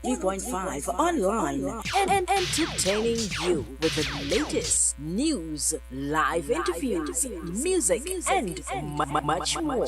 103.5 online and entertaining you with the latest news, live interviews, music, and much more.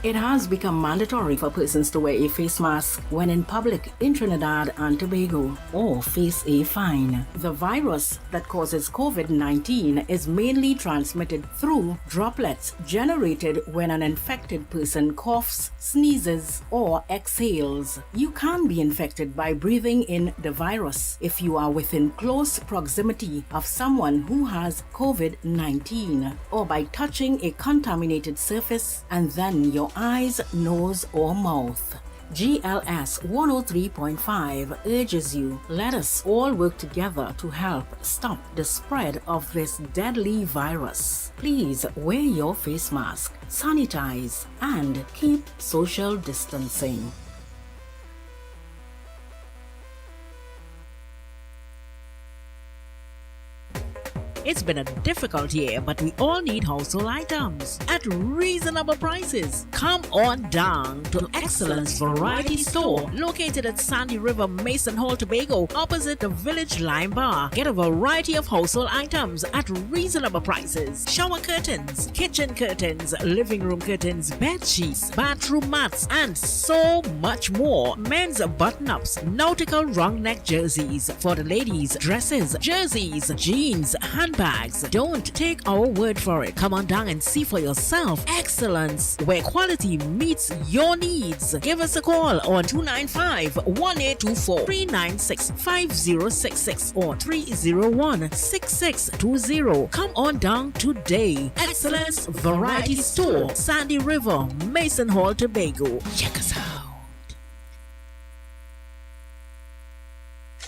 It has become mandatory for persons to wear a face mask when in public in Trinidad and Tobago or face a fine. The virus that causes COVID-19 is mainly transmitted through droplets generated when an infected person coughs, sneezes, or exhales. You can be infected by breathing in the virus if you are within close proximity of someone who has COVID-19 or by touching a contaminated surface and then your eyes, nose, or mouth. GLS 103.5 urges you, let us all work together to help stop the spread of this deadly virus. Please wear your face mask, sanitize, and keep social distancing. It's been a difficult year, but we all need household items at reasonable prices. Come on down to Excellence Variety Store, located at Sandy River, Mason Hall, Tobago, opposite the Village Lime Bar. Get a variety of household items at reasonable prices. Shower curtains, kitchen curtains, living room curtains, bed sheets, bathroom mats, and so much more. Men's button-ups, nautical round neck jerseys for the ladies, dresses, jerseys, jeans, handbags. Don't take our word for it. Come on down and see for yourself. Excellence, where quality meets your needs. Give us a call on 295-1824, 396-5066 or 301-6620. Come on down today. Excellence Variety Store, Sandy River, Mason Hall, Tobago. Check us out.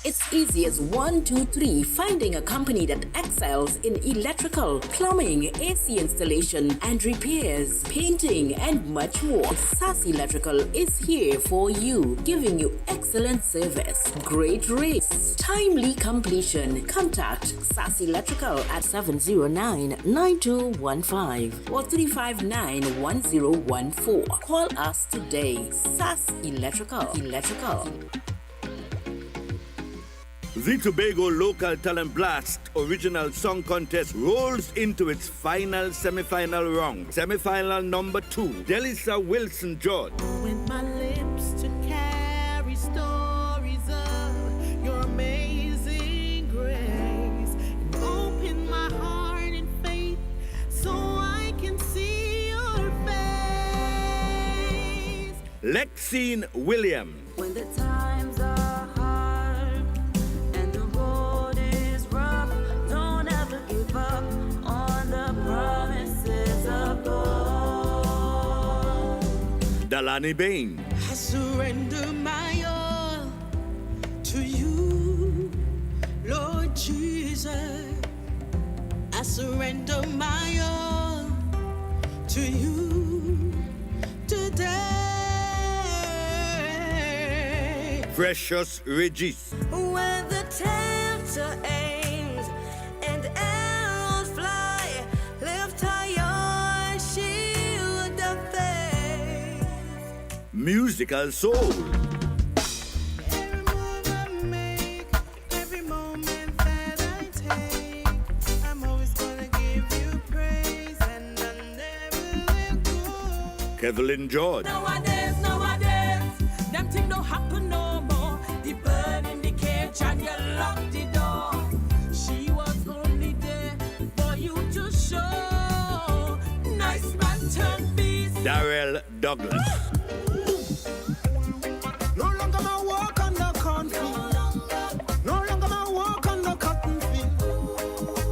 It's easy as 1, 2, 3 finding a company that excels in electrical, plumbing, AC installation and repairs, painting and much more. SAS Electrical is here for you, giving you excellent service, great rates, timely completion. Contact SAS Electrical at 709-9215 or 359-1014. Call us today. SAS Electrical. The Tobago Local Talent Blast Original Song Contest rolls into its final semi-final round. Semi-final number 2, Delisa Wilson George. With my lips to carry stories of your amazing grace, and open my heart in faith so I can see your face. Lexine Williams. When the times are hard and the road is rough, don't ever give up on the promises of God. Dalani Bain. I surrender my all to you, Lord Jesus. I surrender my all to you today. Precious Regis. When the tempter aims and arrows fly, lift high your shield of faith. Musical Soul. Every move I make, every moment that I take, I'm always gonna give you praise and I'll never let go. Kevlin George. Nowadays, them things don't happen no more. The bird in the cage and you lock the door. She was only there for you to show. Nice man turn beast. Darrell Douglas. No longer my walk on the cornfield. No longer my walk on the cotton field.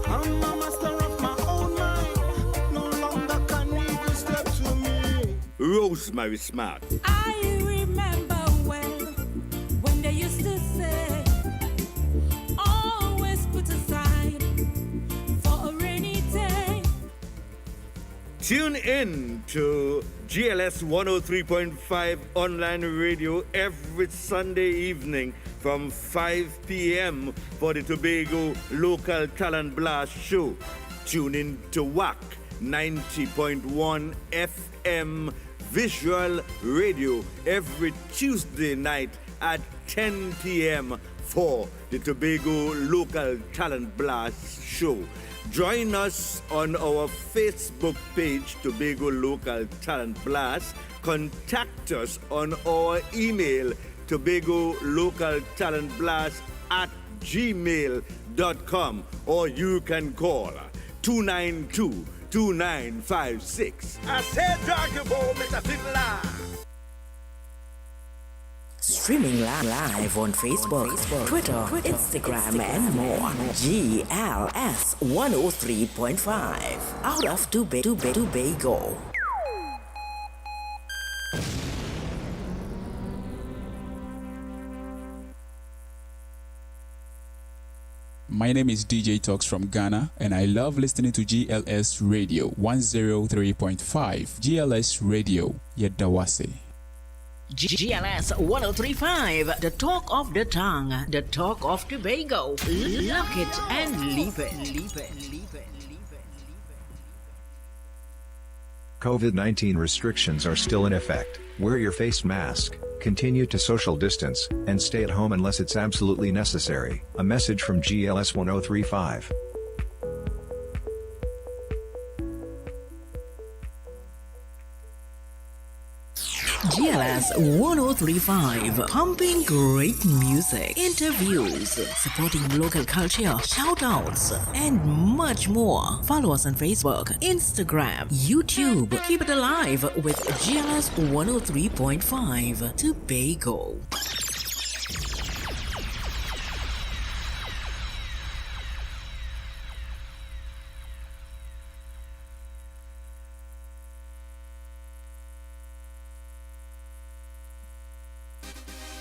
I'm a master of my own mind. No longer can evil step to me. Rosemary Smart. I remember when they used to say, always put aside for a rainy day. Tune in to GLS 103.5 online radio every Sunday evening from 5 p.m. for the Tobago Local Talent Blast Show. Tune in to WAC 90.1 FM Visual Radio every Tuesday night at 10 p.m. for the Tobago Local Talent Blast Show. Join us on our Facebook page, Tobago Local Talent Blast. Contact us on our email, Tobago Local Talent Blast at gmail.com, or you can call 292-2956. I said, drag your ball, Mr. Fiddler. Streaming live on Facebook, Twitter, Instagram, and more. GLS 103.5 out of Tobago. My name is DJ Talks from Ghana, and I love listening to GLS Radio 103.5. GLS Radio, Yedawase. GLS 1035, the talk of the tongue, the talk of Tobago. Lock it and leave it. COVID-19 restrictions are still in effect. Wear your face mask, continue to social distance, and stay at home unless it's absolutely necessary. A message from GLS 1035. GLS 1035, pumping great music, interviews, supporting local culture, shout-outs, and much more. Follow us on Facebook, Instagram, YouTube. Keep it alive with GLS 103.5 Tobago.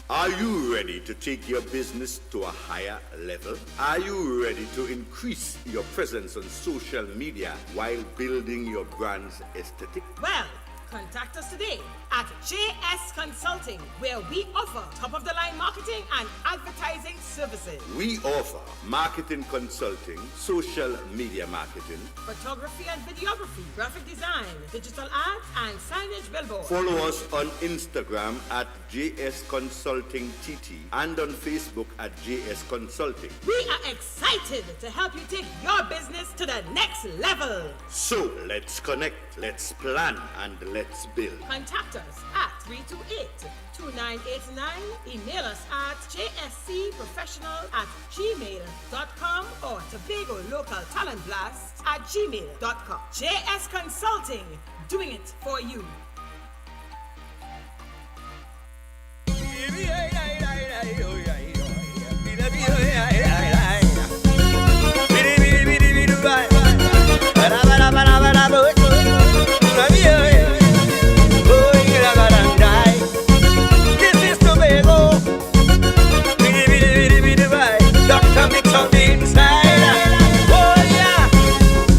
Are you ready to take your business to a higher level? Are you ready to increase your presence on social media while building your brand's aesthetic? Well, contact us today at JS Consulting, where we offer top-of-the-line marketing and advertising services. We offer marketing consulting, social media marketing, photography and videography, graphic design, digital ads, and signage billboards. Follow us on Instagram at JS Consulting TT and on Facebook at JS Consulting. We are excited to help you take your business to the next level. So let's connect, let's plan, and let's build. Contact us at 328-2989. Email us at jscprofessional@gmail.com or Tobago Local Talent Blast @gmail.com. JS Consulting, doing it for you.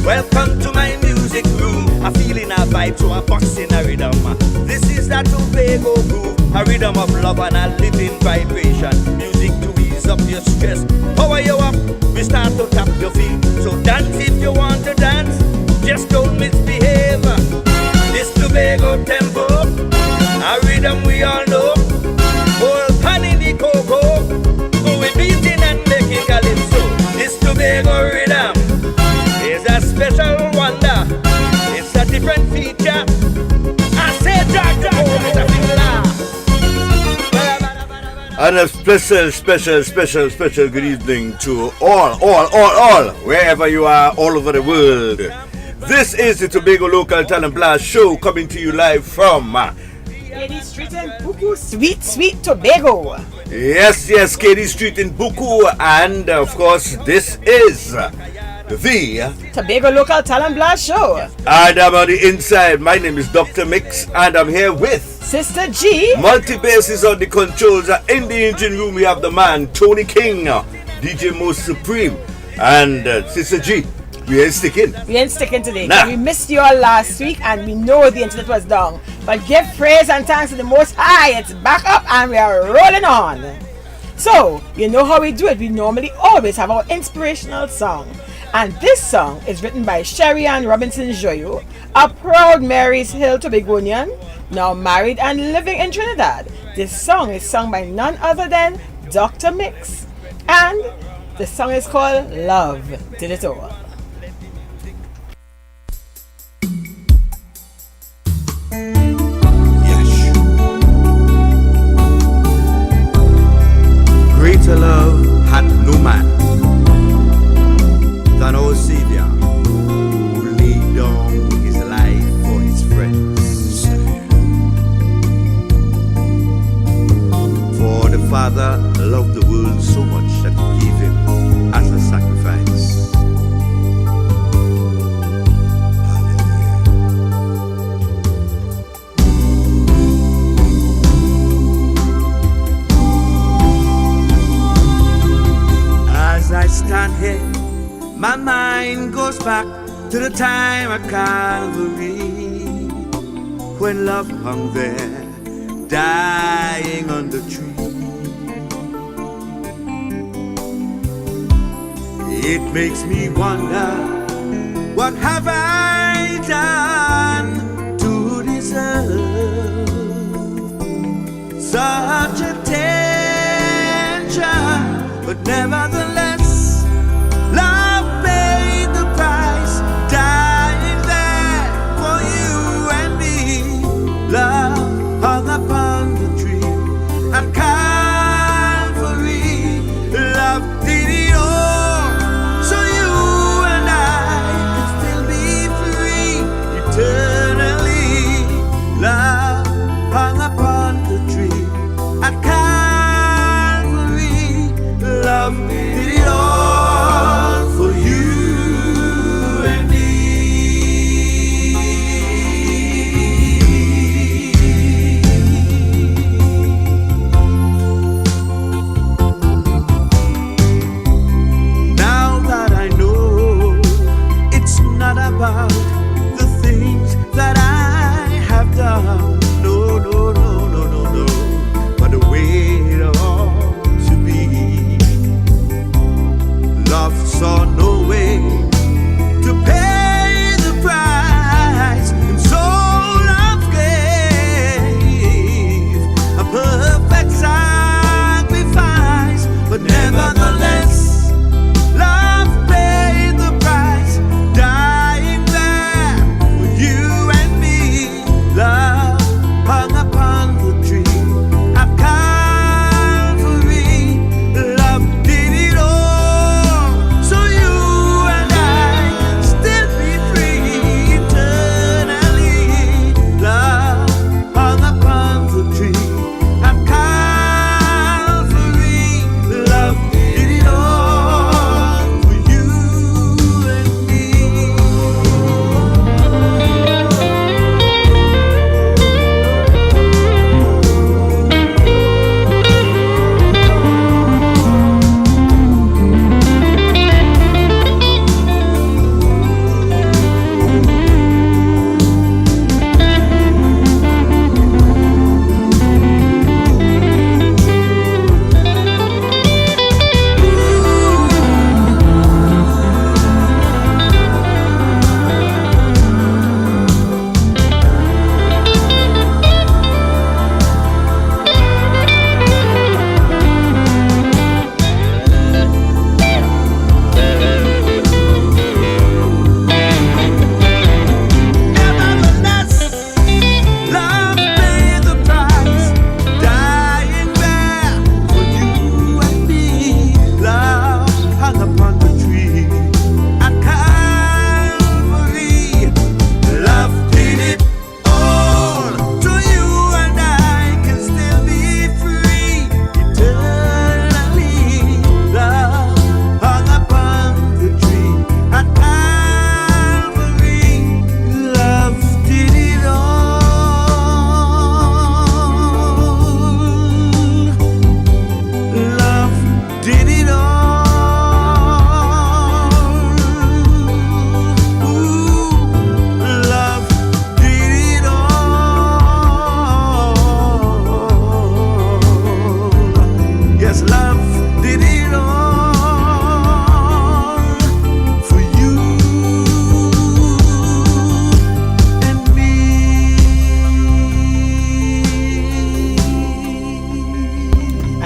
Welcome to my music room. I'm feeling a vibe to a boxing a rhythm. This is that Tobago groove, a rhythm of love and a living vibration. Music to ease up your stress, power you up. We start to tap your feet. So dance if you want to dance, just don't misbehave. This Tobago tempo, a rhythm we all know. Whole pan in the cocoa, we beating and making calypso. This Tobago rhythm is a special wonder. It's a different feature. I say drag Mr. Fiddler. And a special good evening to all, wherever you are, all over the world. This is the Tobago Local Talent Blast Show, coming to you live from KD Street in Buku, sweet Tobago. Yes, KD Street in Buku, and of course, this is the Tobago Local Talent Blast Show. And I'm on the inside. My name is Dr. Mix, and I'm here with Sister G. Multi-bass is on the controls. In the engine room, we have the man Tony King, DJ Most Supreme, and Sister G. We ain't sticking. We ain't sticking today. Nah. We missed you all last week, and we know the internet was down. But give praise and thanks to the Most High. It's back up, and we are rolling on. So, you know how we do it. We normally always have our inspirational song. And this song is written by Sherry Ann Robinson Joyo, a proud Marys Hill Tobagonian, now married and living in Trinidad. This song is sung by none other than Dr. Mix. And the song is called Love Did It All. Greater love had no man than our Savior, who laid down his life for his friends. For the Father loved the world so much that he gave him as a sacrifice. As I stand here, my mind goes back to the time at Calvary, when love hung there, dying on the tree. It makes me wonder, what have I done to deserve such attention? But nevertheless, love paid the price, dying there for you and me. Love hung upon the tree at Calvary. Love did it all, so you and I can still be free eternally. Love hung upon the tree at Calvary. Love did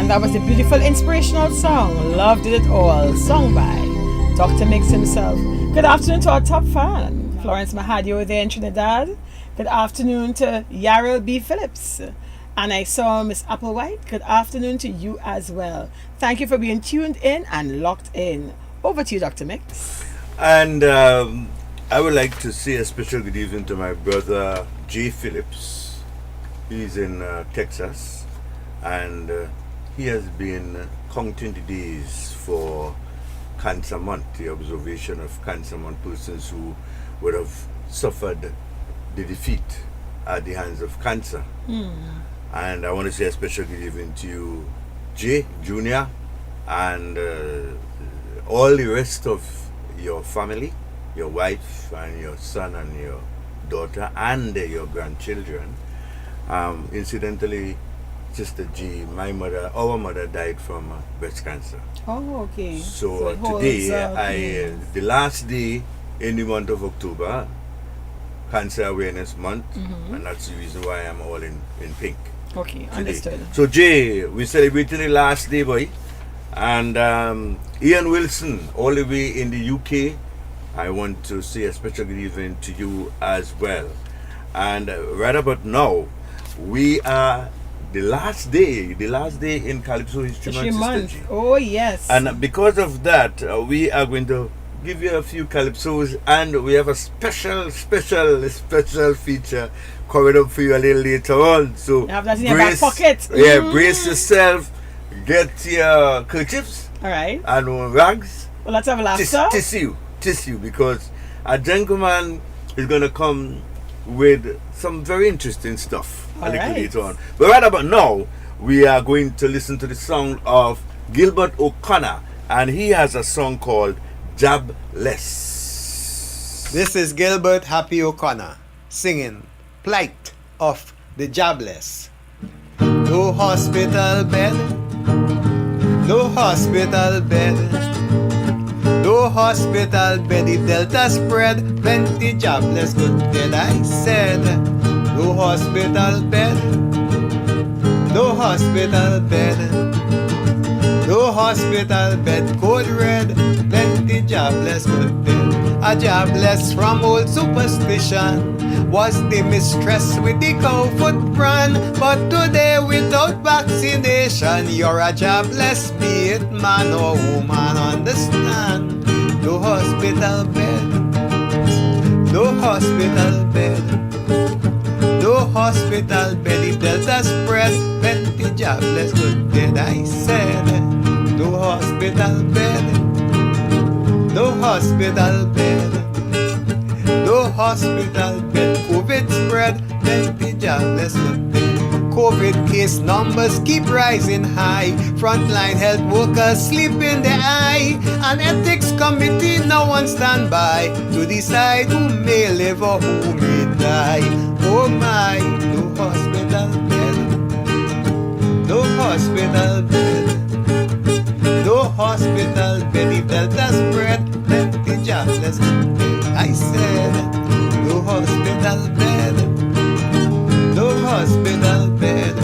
And that was the beautiful inspirational song, Love Did It All, sung by Dr. Mix himself. Good afternoon to our top fan, Florence Mahadio there in Trinidad. Good afternoon to Yarrell B. Phillips. And I saw Miss Applewhite. Good afternoon to you as well. Thank you for being tuned in and locked in. Over to you, Dr. Mix. And I would like to say a special good evening to my brother Jay Phillips. He's in Texas, and he has been counting the days for Cancer Month, the observation of Cancer Month, persons who would have suffered the defeat at the hands of cancer. And I want to say a special good evening to you, Jay Jr., and all the rest of your family, your wife and your son and your daughter and your grandchildren. Incidentally, Sister G, our mother died from breast cancer. Oh, okay. So it holds, today, the last day in the month of October, Cancer Awareness Month, and that's the reason why I'm all in pink. Okay, today. understood. So Jay, we celebrated the last day, boy, and Ian Wilson, all the way in the UK. I want to say a special good evening to you as well. And right about now, we are the last day in Calypso History Month. Sister G. Oh, yes. And because of that, we are going to give you a few calypsos, and we have a special feature coming up for you a little later on. So you have that in your back pocket. Yeah, brace yourself, get your kerchiefs, all right, and rags. Well, let's have a laughter. Tissue, because a gentleman is going to come with some very interesting stuff a little later on. But right about now, we are going to listen to the song of Gilbert O'Connor, and he has a song called Jobless. This is Gilbert Happy O'Connor singing Plight of the Jobless. No hospital bed, no hospital bed, no hospital bed. The Delta spread, plenty jobless good dead. I said, no hospital bed, no hospital bed, no hospital bed. Code red, plenty jobless good dead. A jobless from old superstition was the mistress with the cow foot brand. But today without vaccination, you're a jobless, be it man or woman, understand. No hospital bed, no hospital bed, no hospital bed. If Delta spread, plenty jobless good dead. I said, no hospital bed, no hospital bed, no hospital bed. COVID spread, plenty jobless good dead. COVID case numbers keep rising high. Frontline health workers sleep in the eye. An ethics committee now on standby to decide who may live or who may die. Oh my, no hospital bed, no hospital bed, no hospital bed. If Delta spread, plenty jobless good dead. I said, no hospital bed, no hospital bed,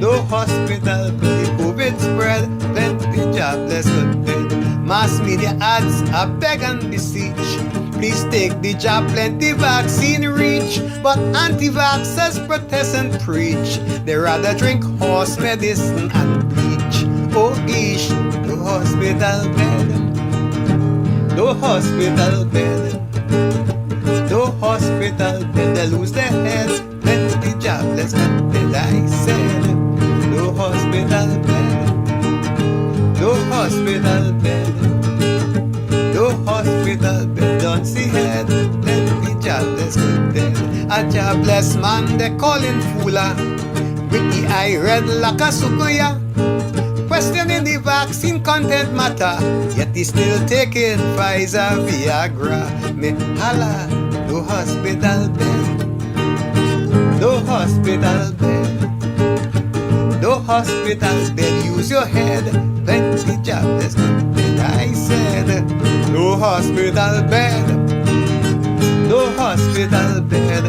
no hospital bed. COVID spread, plenty jobless good dead. Mass media ads, I beg and beseech, please take the job, plenty vaccine reach. But anti-vaxxers protest and preach, they rather drink horse medicine and bleach. Oh ish, no hospital bed, no hospital bed, no hospital bed. They lose their heads, plenty jobless good dead. I said, no hospital bed, no hospital bed, no hospital bed. Don't see head, plenty jobless good dead. A jobless man they calling fooler, with the eye red like a sukuya, questioning the vaccine content matter, yet he's still taking Pfizer, Viagra. Me holla, no hospital bed, no hospital bed, no hospital bed. Use your head, plenty jobless good dead. I said, no hospital bed, no hospital bed,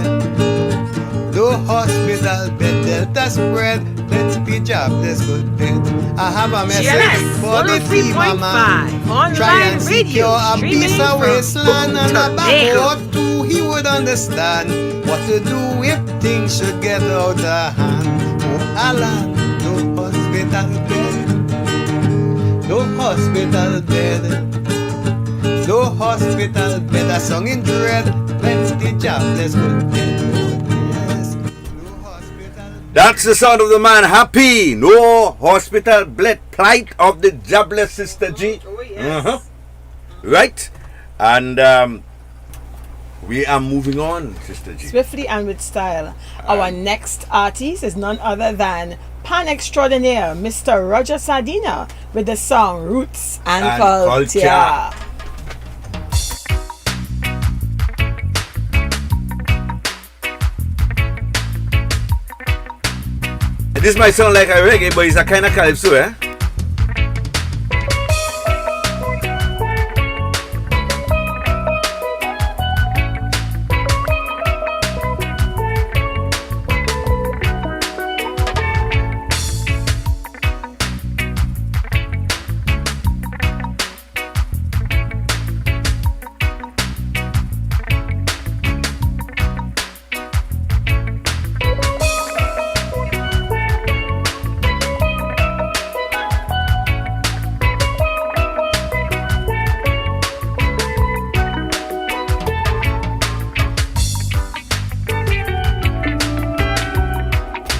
no hospital bed. Delta spread, let's be jobless good dead. I have a message GLS for the FEMA 103.5 man. Try online and radio secure a streaming piece of from wasteland and a Tobago. backward too. He would understand what to do if things should get out of hand. Oh Allah, no hospital bed, no hospital bed, no hospital bed. A song in dread, plenty jobless good dead. That's the sound of the man happy. No hospital bled plight of the jobless Sister G. Oh, yes. Right? And we are moving on, Sister G. Swiftly and with style. Our next artist is none other than Pan Extraordinaire, Mr. Roger Sardina, with the song Roots and Culture. This might sound like a reggae, but it's a kind of calypso, eh?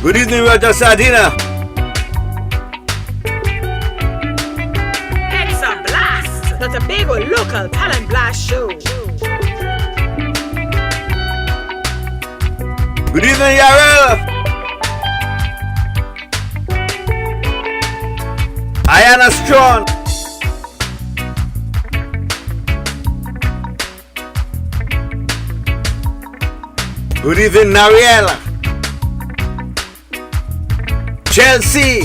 Good evening, Roger Sardina. It's a blast! The Tobago Local Talent Blast Show. Good evening, Yarel. Ayana Strong. Good evening, Nariela. Chelsea.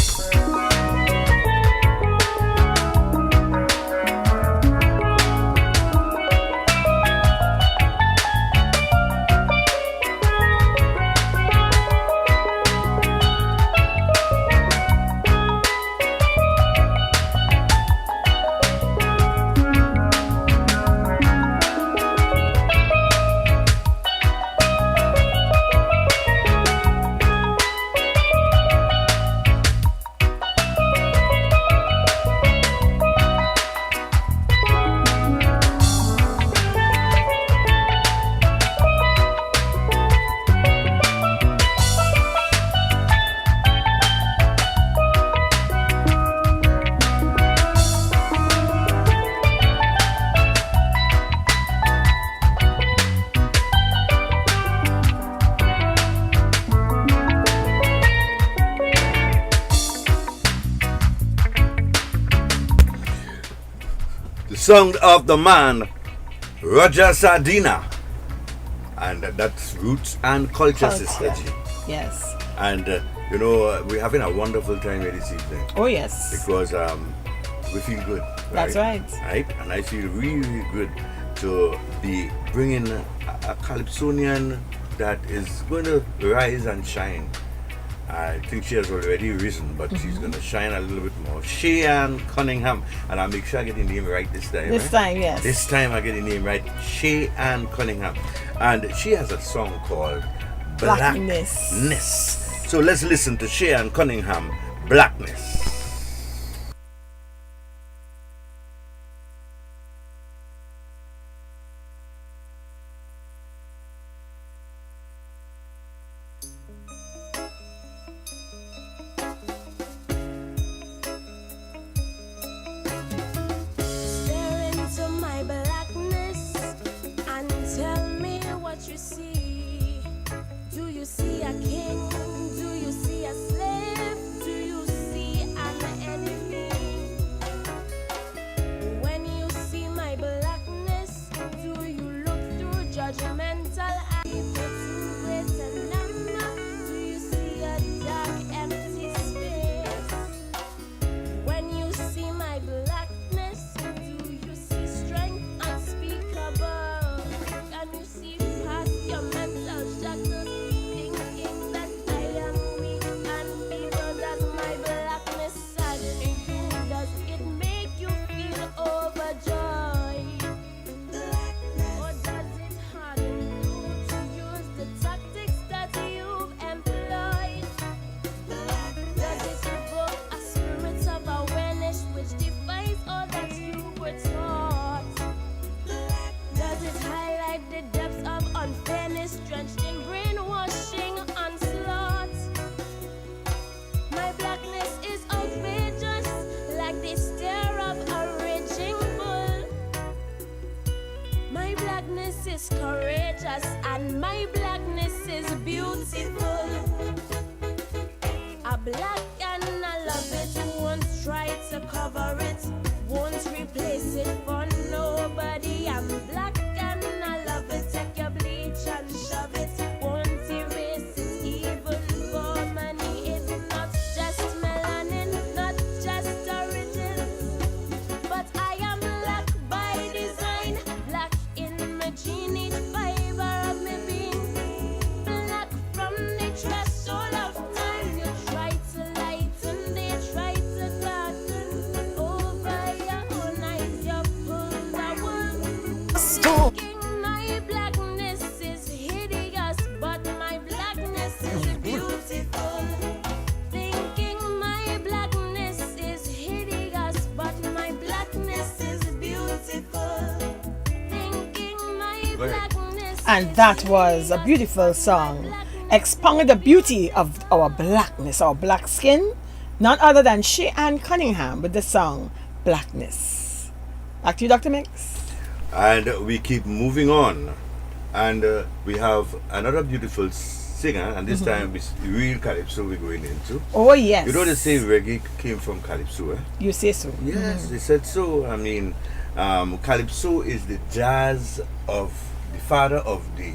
Song of the man Roger Sardina, and that's Roots and Culture, Sister G. Yes. And you know, we're having a wonderful time here this evening. Oh yes. Because we feel good. Right? That's right. Right, and I feel really, really good to be bringing a Calypsonian that is going to rise and shine. I think she has already risen, but she's going to shine a little bit more. Cheyenne Cunningham, and I'll make sure I get the name right this time. This time, yes. This time I get the name right. Cheyenne Cunningham. And she has a song called Blackness. So let's listen to Cheyenne Cunningham, Blackness. Do you see a king? Do you see a slave? Do you see a cover it. Won't replace it for nobody. I'm black and I love it. Take your bleach and shove it. Won't erase it even for money. It's not just melanin, not just origin, but I am black by design. Black in my gene, each fiber of me being. Black from the threshold of time. You try to lighten, they try to darken. Over your own eyes, you pull the wool. Thinking my blackness is hideous, but my blackness is beautiful. Thinking my blackness is hideous, but my blackness is beautiful. Thinking my blackness. And that was a beautiful song, expounding the beauty of our blackness, our black skin. None other than Cheyenne Cunningham with the song Blackness. Back to you, Dr. Mix. And we keep moving on. And we have another beautiful singer, and this time it's real Calypso we're going into. Oh, yes. You know they say reggae came from Calypso, eh? You say so. Yes, they said so. I mean, Calypso is the jazz of the father of the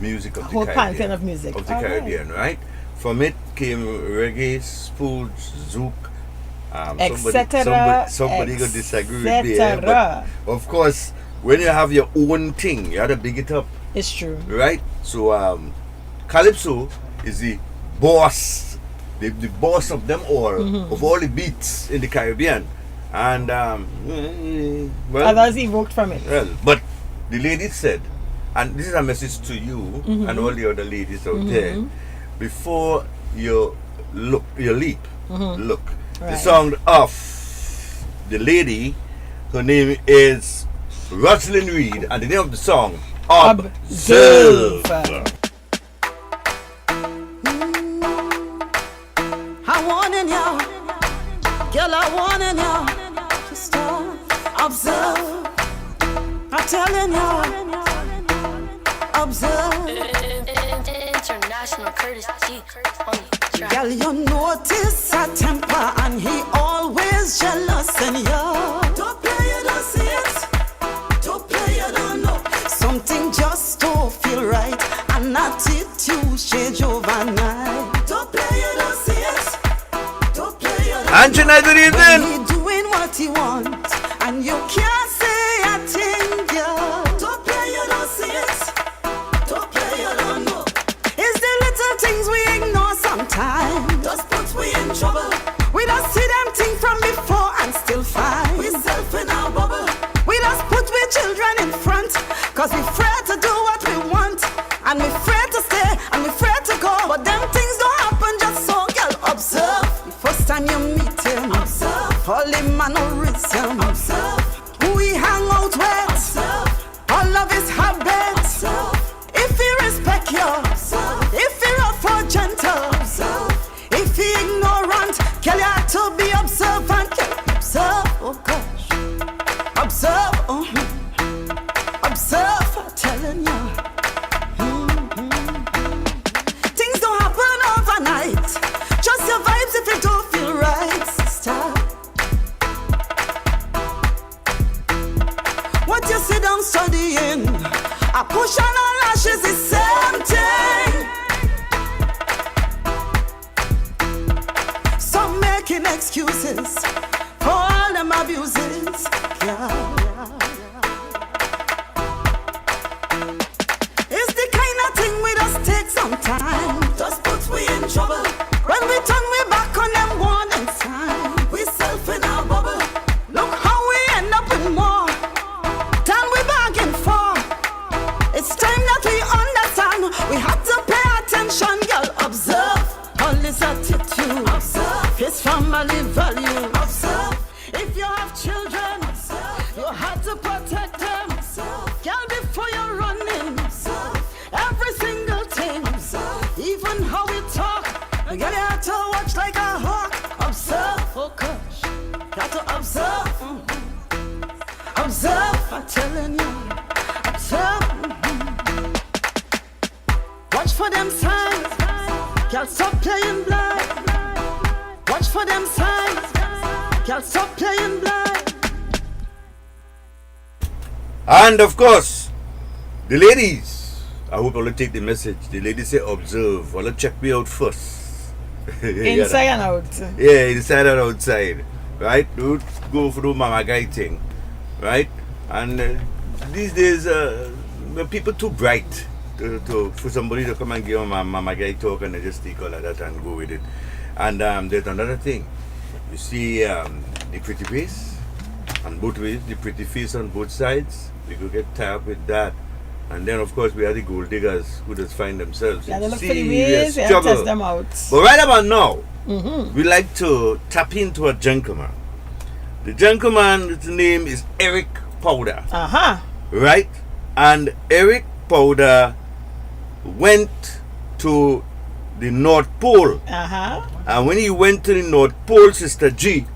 music of the whole Caribbean. pantheon of music. Of the All right. Caribbean, right? From it came reggae, spool, zouk, somebody gonna disagree with me, eh? But of course, when you have your own thing, you have to big it up. It's true. Right? So Calypso is the boss, the boss of them all, of all the beats in the Caribbean. And well, Others evoked from it. well, but the lady said, and this is a message to you and all the other ladies out there, before you leap, look. The Right. song of the lady, her name is Rosalind Reed, and the name of the song, Observe. I warning you, girl, I warning you to stop, observe. I'm telling you, observe. International Curtis G on the track. Girl, you notice a temper and he always jealous and you don't play, you don't see it. Don't play, you don't know. Something just don't feel right. An attitude change overnight. Don't play, you don't see it. Don't play, you don't know. Angelina, good evening. He doing what he wants and you can't say a thing, girl. Don't play, you don't see it. Don't play, you don't know. It's the little things we ignore sometimes. Just put we in trouble. We don't see them things from before and still fine. We self in our bubble. We just put we children in front. Cause we afraid to do what we want. And we afraid to stay and we afraid to go. But them things don't happen just so, girl, observe. The first time you meet him, observe. All him mannerism, observe. Who he hang out with, observe. All of his habits, observe. If he respect you, observe. If he rough or gentle, observe. If he ignorant, girl, you have to be observant. Girl, observe, oh gosh. Observe, observe, I'm telling you. Things don't happen overnight. Just your vibes if you don't feel right, sister. What you sit down studying, a push on our lashes is same thing. Some making excuses for all them abuses. Yeah. It's the kind of thing we just take some time. Just put we in trouble. When we turn we back on them warning signs. We self in our bubble. Look how we end up with more than we bargained for. It's time that we understand. We have to pay attention, girl. Observe all his attitude. Observe his family value. Observe if you have children. Observe you have to protect them. Observe girl before you're running. Observe every single thing. Observe even how we talk. You got to watch like a hawk. Observe, oh gosh, got to observe. Observe, I'm telling you. Observe. Watch for them signs. Girl, stop playing blind. Watch for them signs. Can't stop playing blind. And of course, the ladies, I hope I'll take the message. The ladies say observe. I'll check me out first. Inside and out. Yeah, inside and outside. Right? Don't go for the mama guy thing. Right? And these days, people too bright for somebody to come and give them a mama guy talk and they just take all of that and go with it. And there's another thing. You see the pretty face on both ways, the pretty face on both sides. We could get tied up with that. And then, of course, we have the gold diggers who just find themselves Yeah, they in look for the serious ways and trouble. test them out. But right about now, we like to tap into a gentleman. The gentleman's name is Eric Powder. Right? And Eric Powder went to the North Pole. And when he went to the North Pole, Sister G,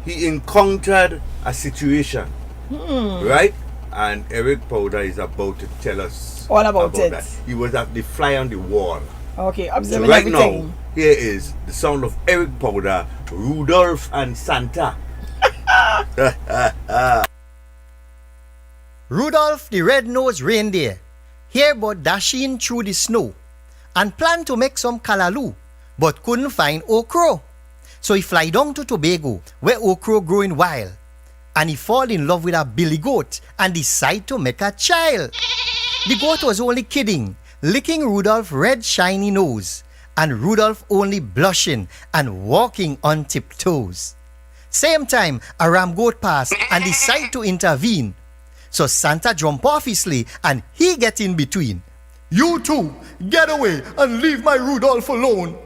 he encountered a situation. Right? And Eric Powder is about to tell us all about it. That. He was at the fly on the wall. Okay, So observing right everything. now, here is the sound of Eric Powder, Rudolph and Santa. Rudolph the red-nosed reindeer hear about dashing through the snow and planned to make some callaloo, but couldn't find okra. So he fly down to Tobago, where okra growing wild, and he fall in love with a billy goat and decide to make a child. The goat was only kidding, licking Rudolph's red shiny nose, and Rudolph only blushing and walking on tiptoes. Same time, a ram goat passed and decide to intervene. So Santa jump off his sleigh and he get in between. You two, get away and leave my Rudolph alone.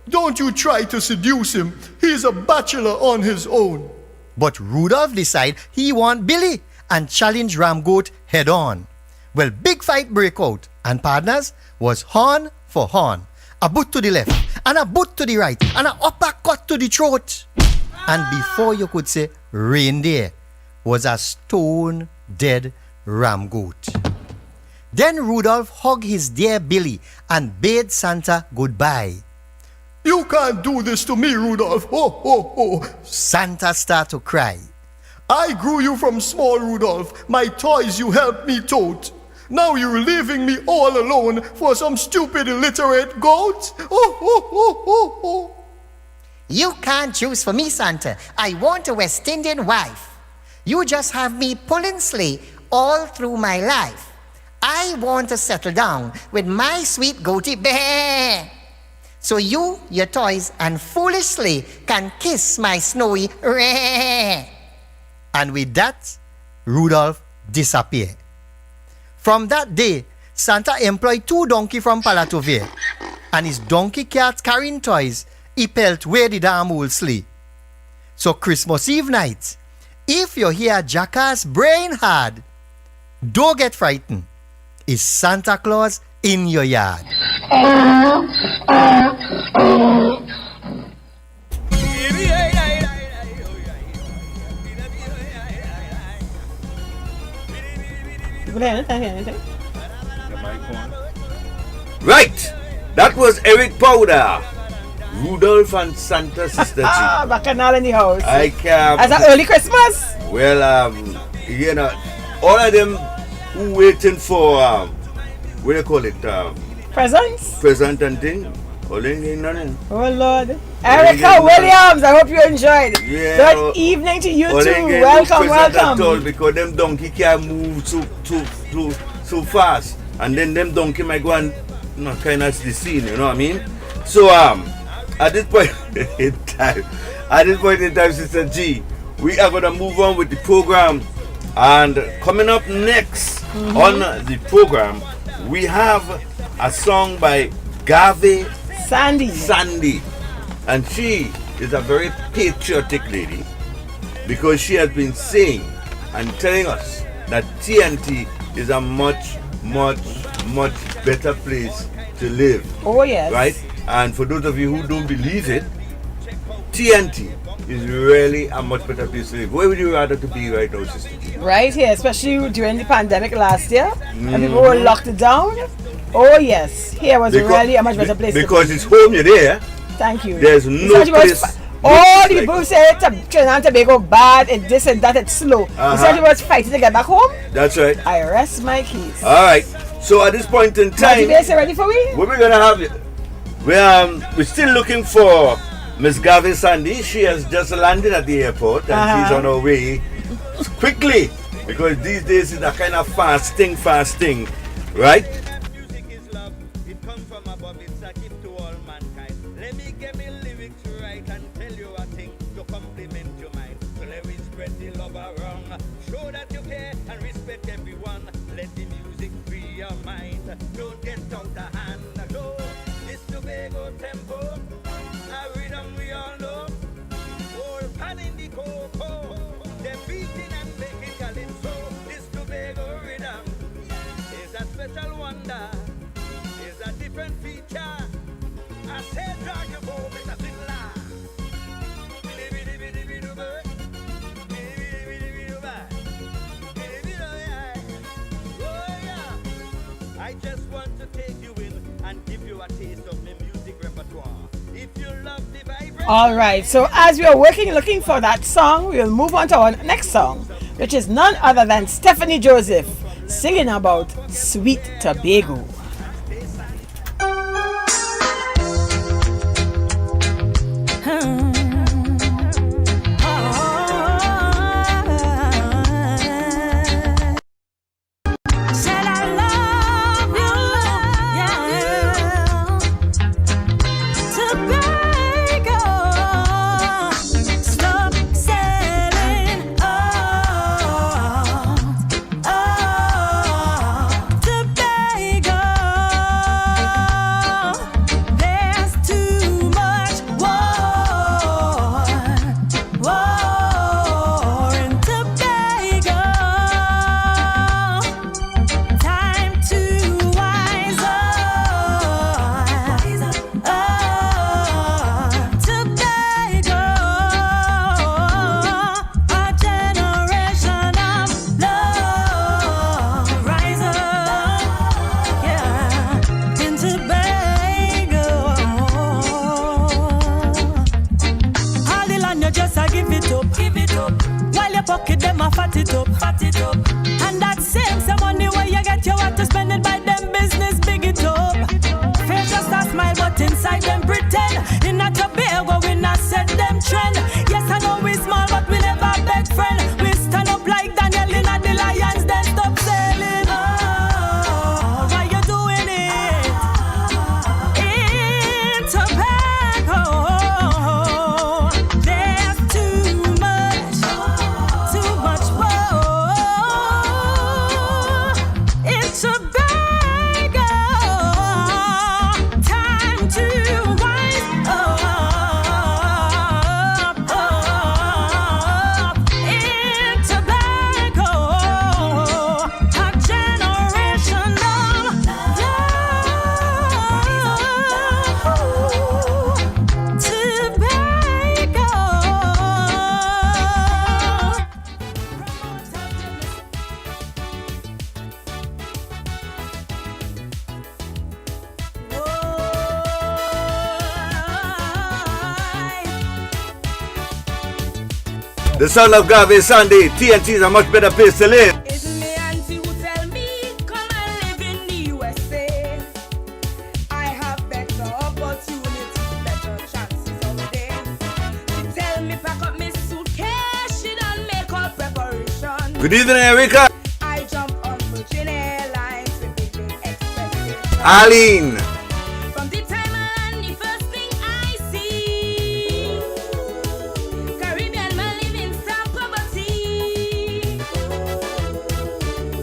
Don't you try to seduce him. He's a bachelor on his own. But Rudolph decide he want Billy and challenge Ram Goat head on. Well, big fight break out and partners was horn for horn. A boot to the left and a boot to the right and an uppercut to the throat. And before you could say reindeer was a stone dead ram goat. Then Rudolph hugged his dear Billy and bade Santa goodbye. You can't do this to me, Rudolph. Ho, ho, ho. Santa start to cry. I grew you from small, Rudolph. My toys you helped me tote. Now you're leaving me all alone for some stupid illiterate goat? Oh, oh, oh, oh, oh. You can't choose for me, Santa. I want a West Indian wife. You just have me pulling sleigh all through my life. I want to settle down with my sweet goatee bear. So you, your toys, and foolishly can kiss my snowy rare. And with that, Rudolph disappeared. From that day, Santa employed 2 donkeys from Palatovia, and his donkey cart carrying toys, he pelt where the damn old sleigh. So Christmas Eve night, if you hear jackass brain hard, don't get frightened. It's Santa Claus in your yard. Right, that was Eric Powder, Rudolph and Santa Sister G. Bacchanal in the house. I can't. As an early Christmas. Well, you know, all of them who waiting for what do you call it? Presents. Present and thing. All ain't nothing. Oh Lord. Erica Williams, I hope you enjoyed. Yeah. Good evening to you All too. ain't getting Welcome, no present at all welcome. because them donkey can't move so fast, and then them donkey might go and kind of the scene. You know what I mean? So at this point in time, Sister G, we are gonna move on with the program, and coming up next on the program, we have a song by Garvey Sandy, and she is a very patriotic lady because she has been saying and telling us that TNT is a much better place to live. Oh yes. Right? And for those of you who don't believe it, TNT is really a much better place to live. Where would you rather to be right now, Sister G? Right here, especially during the pandemic last year, and people were locked down. Oh yes, here was really a much better place because to be. it's home, you're there. Thank you. There's no place. all the people who say Trinidad and Tobago bad and this and that, it's slow. You said he was fighting to get back home? That's right. I rest my case. Alright. So at this point in time, ready for me? What we're gonna have, we're still looking for Miss Gavi Sandy. She has just landed at the airport and she's on her way quickly, because these days is a kind of fast thing, right? Music is love, it comes from above, it's a gift to all mankind. Let me get me lyrics right and tell you a thing to compliment your mind. So let me spread the love around, show that you care and respect everyone. Let the music free your mind, don't get out of hand. No, this Tobago tempo, a rhythm we all know. All pan in the cocoa, they're beating and making calypso. This Tobago rhythm is a special wonder, is a different feature. I said drag your bow, Mr. Fiddler. I just want to take you in and give you a taste of my music repertoire. If you love the vibration. Alright, so as we are looking for that song, we will move on to our next song, which is none other than Stephanie Joseph singing about Sweet Tobago. The son of Gavi Sandy, TNT is a much better place to live. It's me auntie who tell me come and live in the USA. I have better opportunities, better chances out there. She tell me pack up my suitcase, she done make all preparation. Good evening, Erica. I jump on Virgin Airlines with big expectations. Arlene. From the time I land, the first thing I see, Caribbean man living some poverty.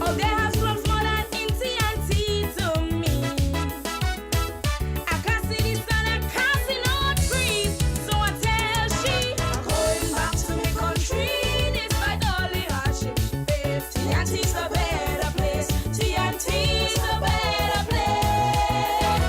Oh, they have slums more than in TNT to me. I can't see the sun, I can't see no trees. So I tell she, I'm going back to my country, despite all the hardship she faced. TNT's a better place. TNT's a better place.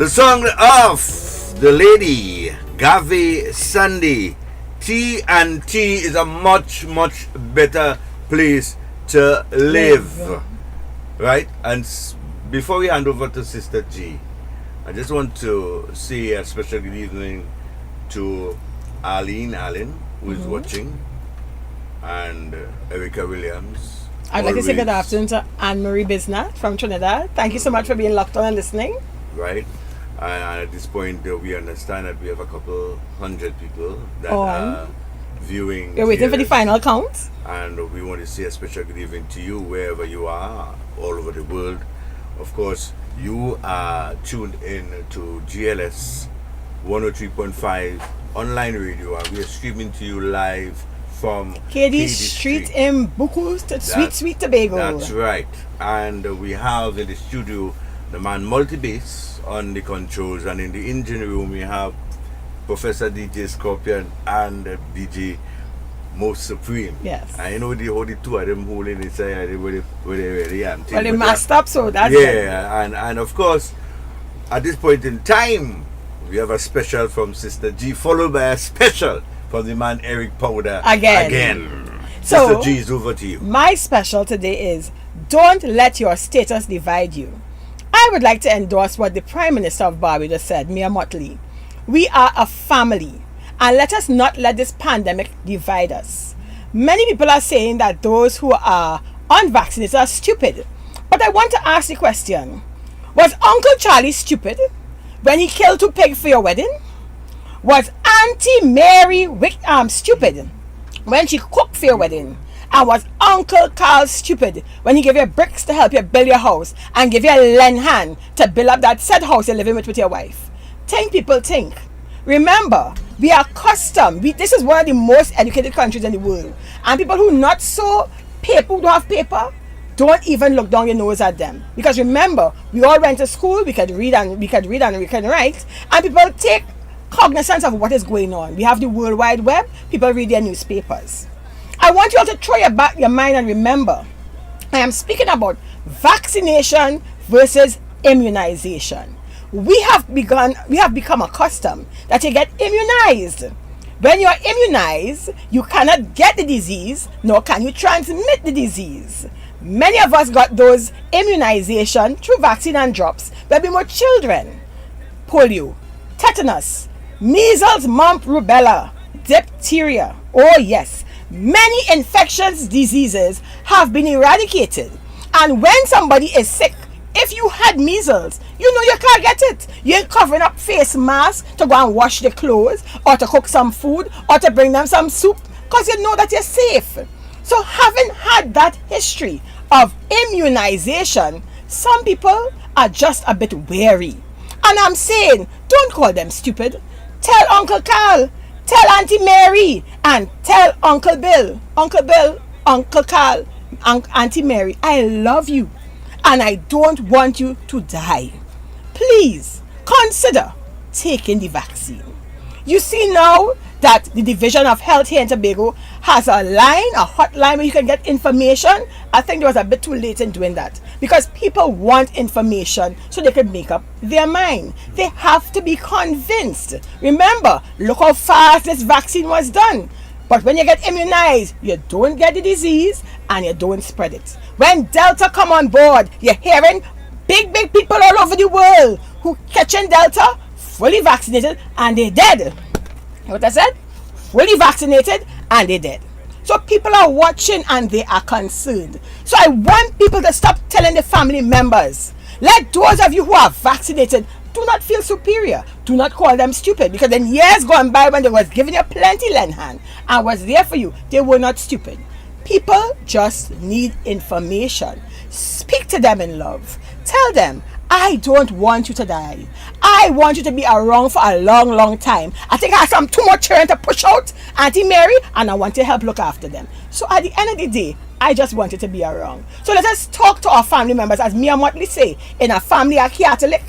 The song of the lady Gavi Sandy. T and T is a much better place to live. Right? And before we hand over to Sister G, I just want to say a special good evening to Arlene Allen, who is watching, and Erica Williams. I'd like to say good afternoon to Anne-Marie Bisnat from Trinidad. Thank you so much for being locked on and listening. Right. And at this point, we understand that we have a couple hundred people that are viewing. You're waiting for the final count. And we want to say a special good evening to you wherever you are, all over the world. Of course, you are tuned in to GLS 103.5 online radio, and we are streaming to you live from KD Street in Buku, sweet Tobago. That's right. And we have in the studio the man Multibass on the controls, and in the engine room we have Professor DJ Scorpion and DJ Most Supreme. Yes. And you know the two of them holding inside where they really are. Well, they masked up, so that's and of course, at this point in time, we have a special from Sister G, followed by a special from the man Eric Powder again. So, Sister G is over to you. My special today is don't let your status divide you. I would like to endorse what the Prime Minister of Barbados said, Mia Mottley. We are a family, and let us not let this pandemic divide us. Many people are saying that those who are unvaccinated are stupid. But I want to ask the question, was Uncle Charlie stupid when he killed 2 pigs for your wedding? Was Auntie Mary stupid when she cooked for your wedding? And was Uncle Carl stupid when he gave you bricks to help you build your house and give you a lend hand to build up that said house you're living with your wife? Think, people, think. Remember, we are custom. This is one of the most educated countries in the world. And people who not so paper, who don't have paper, don't even look down your nose at them. Because remember, we all went to school, we could read and we could write, and people take cognizance of what is going on. We have the World Wide Web, people read their newspapers. I want you all to throw your mind and remember, I am speaking about vaccination versus immunization. We have become accustomed that you get immunized. When you are immunized, you cannot get the disease, nor can you transmit the disease. Many of us got those immunization through vaccine and drops when we were children. Polio, tetanus, measles, mumps, rubella, diphtheria. Oh yes. Many infectious diseases have been eradicated. And when somebody is sick, if you had measles, you know you can't get it. You ain't covering up face masks to go and wash the clothes or to cook some food or to bring them some soup because you know that you're safe. So having had that history of immunization, some people are just a bit wary. And I'm saying, don't call them stupid. Tell Uncle Carl, tell Auntie Mary, and tell Uncle Bill, Uncle Carl, Auntie Mary, I love you and I don't want you to die. Please consider taking the vaccine. You see now that the Division of Health here in Tobago has a hotline where you can get information. I think it was a bit too late in doing that because people want information so they can make up their mind. They have to be convinced. Remember, look how fast this vaccine was done. But when you get immunized, you don't get the disease and you don't spread it. When Delta come on board, you're hearing big people all over the world who catching Delta fully vaccinated and they dead. What I said? Fully vaccinated and they dead. So people are watching and they are concerned. So I want people to stop telling the family members. Let those of you who are vaccinated do not feel superior. Do not call them stupid, because in years gone by when they was giving you plenty lend hand and was there for you, they were not stupid. People just need information. Speak to them in love. Tell them, I don't want you to die. I want you to be around for a long time. I think I have some too much children to push out, Auntie Mary, and I want to help look after them. So at the end of the day, I just want you to be around. So let us talk to our family members, as Mia Motley say, in a family a Catholic,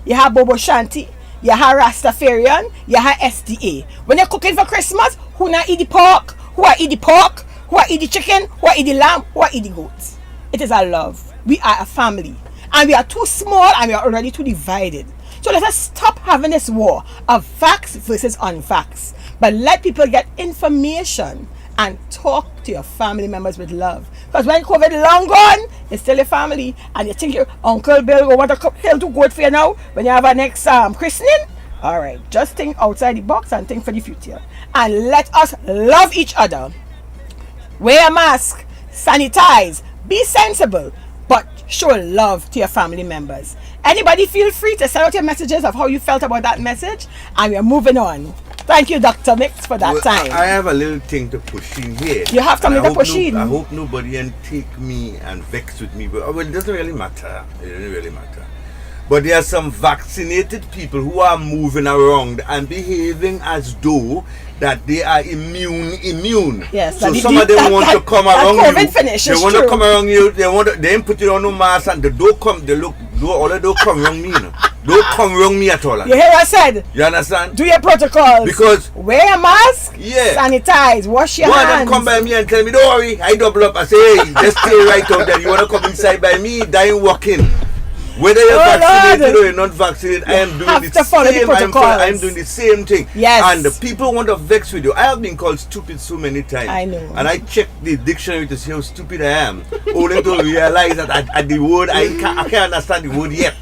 you have Bobo Shanti, you have Rastafarian, you have SDA. When you're cooking for Christmas, who not eat the pork? Who are eat the pork? Who are eat the chicken? Who are eat the lamb? Who are eat the goats? It is our love. We are a family. And we are too small and we are already too divided. So So let us stop having this war of facts versus unfacts, but let people get information and talk to your family members with love. Because when COVID long gone, it's still your family, and you think your Uncle Bill will want to hill to goat for you now when you have a next christening. All right, just think outside the box and think for the future, and let us love each other. Wear a mask, sanitize, be sensible, but show love to your family members. Anybody feel free to send out your messages of how you felt about that message, and we're moving on. Thank you, Dr. Mix, for that time. I have a little thing to push in here. You have something to push in. I hope nobody and take me and vex with me. But well, it doesn't really matter. It doesn't really matter. But there are some vaccinated people who are moving around and behaving as though that they are immune. Yes. So some of them want to come around you. They want to come around you. They ain't put it on no mask and they don't come. They look. All of don't come around me. You know. Don't come around me at all. You hear what I said? You understand? Do your protocols. Because wear a mask. Yeah. Sanitize. Wash your hands. hands. One of them come by me and tell me, don't worry, I double up. I say, hey, just stay right out there. You want to come inside by me? Dying walking. Whether you're vaccinated or you're not vaccinated, I am doing the same. I'm doing the same thing. Yes. And the people want to vex with you. I have been called stupid so many times. I know. And I checked the dictionary to see how stupid I am, only to realize that at the word I can't understand the word yet.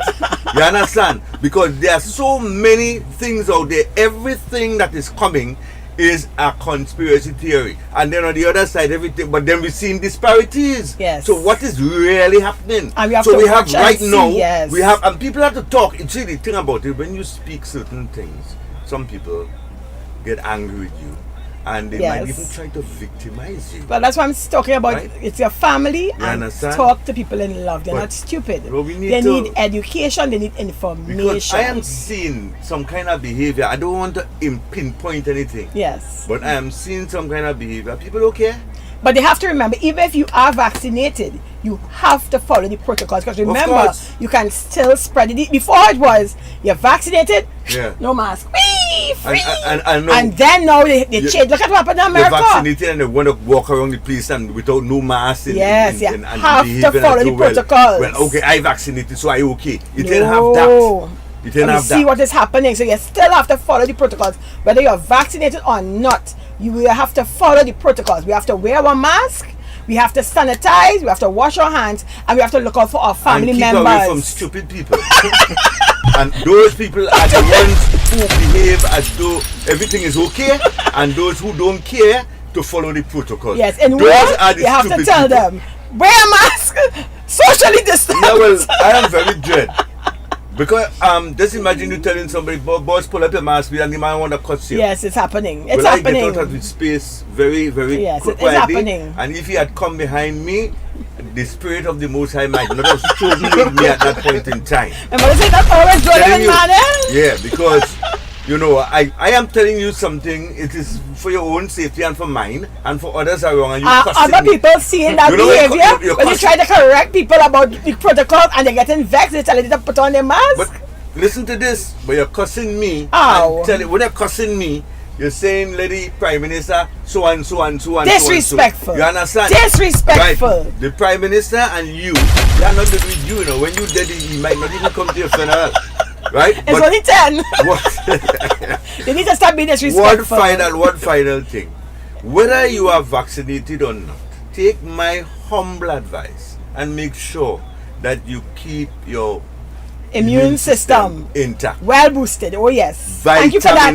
You understand? Because there are so many things out there. Everything that is coming is a conspiracy theory, and then on the other side everything, but then we're seeing disparities. Yes. So what is really happening? And we have so we have right now. Yes. We have, and people have to talk. You see, the thing about it, when you speak certain things, some people get angry with you, and they might even try to victimize you. But that's what I'm talking about. Right? It's your family, and understand? Talk to people in love. They're not stupid. They need education. They need information. Because I am seeing some kind of behavior. I don't want to pinpoint anything. Yes. But I am seeing some kind of behavior. People okay? But they have to remember, even if you are vaccinated, you have to follow the protocols. Because remember, you can still spread it. Before it was, you're vaccinated, no mask. Whee, free. And then now they change. Look at what happened in America. They're vaccinated and they want to walk around the place and without no mask. Yes, you have to follow the protocols. Well, okay, I vaccinated, so I okay. You didn't have that. You didn't have that. See what is happening. So you still have to follow the protocols. Whether you're vaccinated or not, you will have to follow the protocols. We have to wear our mask. We have to sanitize. We have to wash our hands, and we have to look out for our family members. Keep away from stupid people. And those people are the ones who behave as though everything is okay, and those who don't care to follow the protocols. Yes, and those are the you have to tell people. them, wear a mask, socially distance. Yeah, well, I am very dread. Because just imagine you telling somebody, boss, pull up your mask, and the man want to cut you. Yes, it's happening. It's happening. I get out of the space very, very quickly. It's happening. And if he had come behind me, the spirit of the Most High might not have chosen me at that point in time. And what is it that always dwelling man? Yeah, because you know, I am telling you something. It is for your own safety and for mine and for others around. And you other people seeing that behavior when you try to correct people about the protocols and they're getting vexed, they tell you to put on their mask. But listen to this. But you're cussing me. Oh. When you're cussing me, you're saying, Lady Prime Minister, so and so and so and disrespectful. So. You understand? Disrespectful. Right. The Prime Minister and you, they are not living with you. You know, when you dead, he might not even come to your funeral. Right? It's only 10. You need to stop being disrespectful. One final thing. Whether you are vaccinated or not, take my humble advice and make sure that you keep your immune system intact. Well boosted. Oh yes. Thank you for that.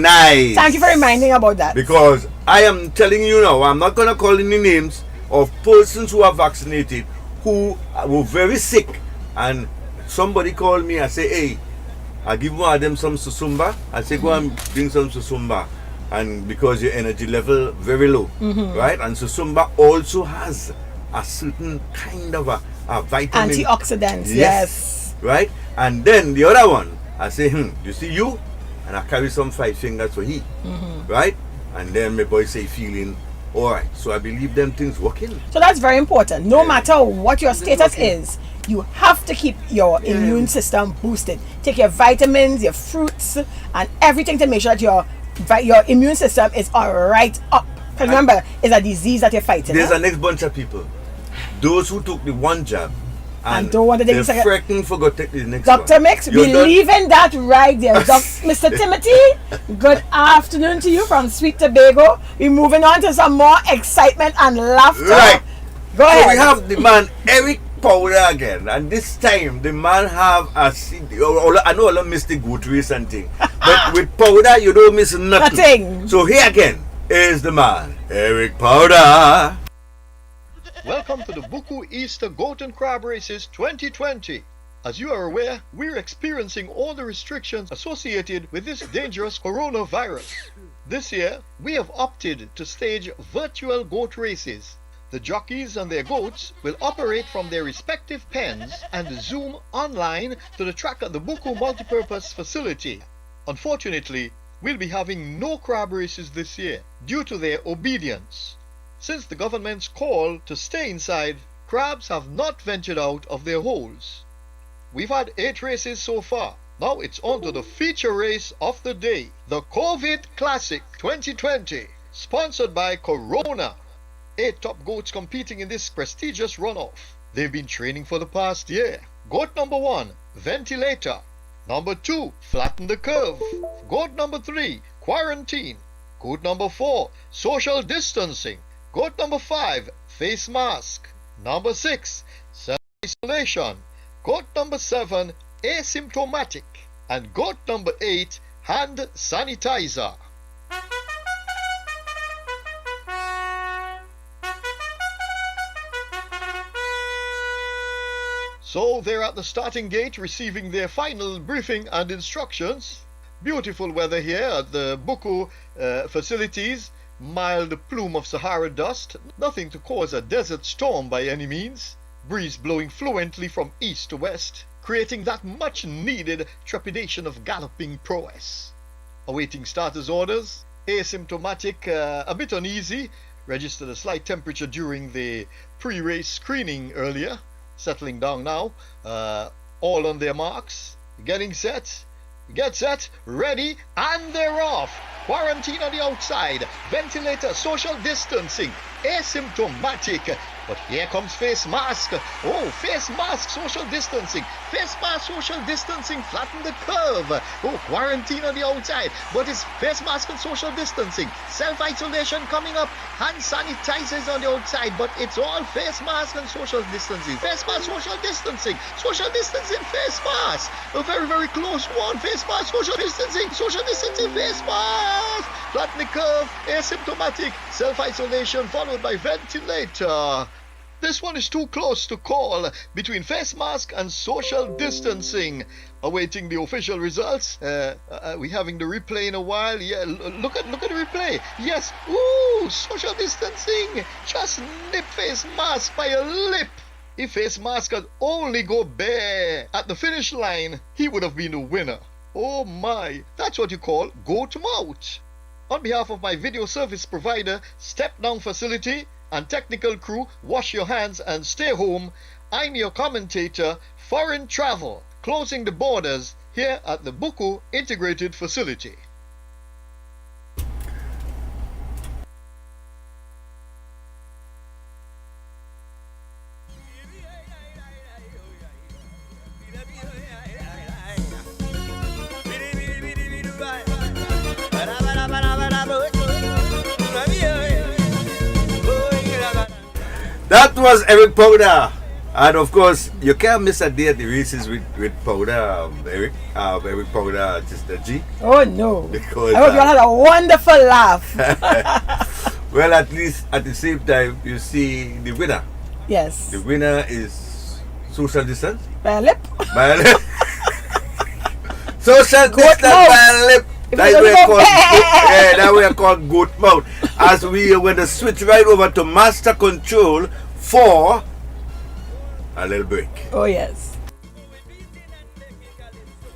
Thank you for reminding about that. Because I am telling you now, I'm not going to call any names of persons who are vaccinated who were very sick, and somebody called me and say, hey, I give one of them some susumba. I say, go and drink some susumba. And because your energy level very low, right? And susumba also has a certain kind of a vitamin. Antioxidants, yes. Right? And then the other one, I say, you see you? And I carry some 5 fingers for he. Right? And then my boy say feeling alright. So I believe them things working. So that's very important. No matter what your status is, you have to keep your immune system boosted. Take your vitamins, your fruits, and everything to make sure that your immune system is all right up. Because remember, it's a disease that you're fighting. There's a next bunch of people. Those who took the one jab And don't want to take they the second. freaking forgot to take the next Dr. one. Mix, You done? believing that right there. Mr. Timothy, good afternoon to you from Sweet Tobago. We're moving on to some more excitement and laughter. Right. Go ahead. So we have the man Eric Powder again, and this time the man have a CD. I know I miss the good race and thing, but with Powder you don't miss nothing. So here again is the man Eric Powder. Welcome to the Buku Easter Goat and Crab Races 2020. As you are aware, we're experiencing all the restrictions associated with this dangerous coronavirus. This year, we have opted to stage virtual goat races. The jockeys and their goats will operate from their respective pens and zoom online to the track at the Buku Multipurpose Facility. Unfortunately, we'll be having no crab races this year due to their obedience. Since the government's call to stay inside, crabs have not ventured out of their holes. We've had 8 races so far. Now it's on to the feature race of the day, the COVID Classic 2020, sponsored by Corona. 8 top goats competing in this prestigious runoff. They've been training for the past year. Goat number 1, Ventilator. Number 2, Flatten the Curve. Goat number 3, Quarantine. Goat number 4, Social Distancing. Goat number 5, Face Mask. Number 6, Self-Isolation. Goat number 7, Asymptomatic. And goat number 8, Hand Sanitizer. So they're at the starting gate receiving their final briefing and instructions. Beautiful weather here at the Buku facilities. Mild plume of Sahara dust, nothing to cause a desert storm by any means. Breeze blowing fluently from east to west, creating that much needed trepidation of galloping prowess. Awaiting starters' orders, asymptomatic, a bit uneasy, registered a slight temperature during the pre-race screening earlier, settling down now, all on their marks, getting set, get set, ready, and they're off. Quarantine on the outside, ventilator, social distancing, asymptomatic. But here comes face mask. Oh, face mask, social distancing. Face mask, social distancing, flatten the curve. Oh, quarantine on the outside. But it's face mask and social distancing. Self-isolation coming up. Hand sanitizers on the outside. But it's all face mask and social distancing. Face mask, social distancing. Social distancing, face mask. A very, very close one. Face mask, social distancing. Social distancing, face mask. Flatten the curve, asymptomatic. Self-isolation followed by ventilator. This one is too close to call between face mask and social distancing. Awaiting the official results. We having the replay in a while. Yeah, look at the replay. Yes. Ooh, social distancing. Just nip face mask by a lip. If face mask had only go bare at the finish line, he would have been the winner. Oh my, that's what you call goat mouth. On behalf of my video service provider, Step Down Facility, and technical crew, wash your hands and stay home. I'm your commentator, Foreign Travel, closing the borders here at the Buku Integrated Facility. That was Eric Powder. And of course, you can't miss a day at the races with Powder, Eric Powder, Sister G. Oh no. Because, I hope you all had a wonderful laugh. well, at least at the same time, you see the winner. Yes. The winner is social distance. By a lip. By a lip. Social distance by a lip. That's what we call that we call goat mouth. As we are going to switch right over to master control for a little break. Oh yes.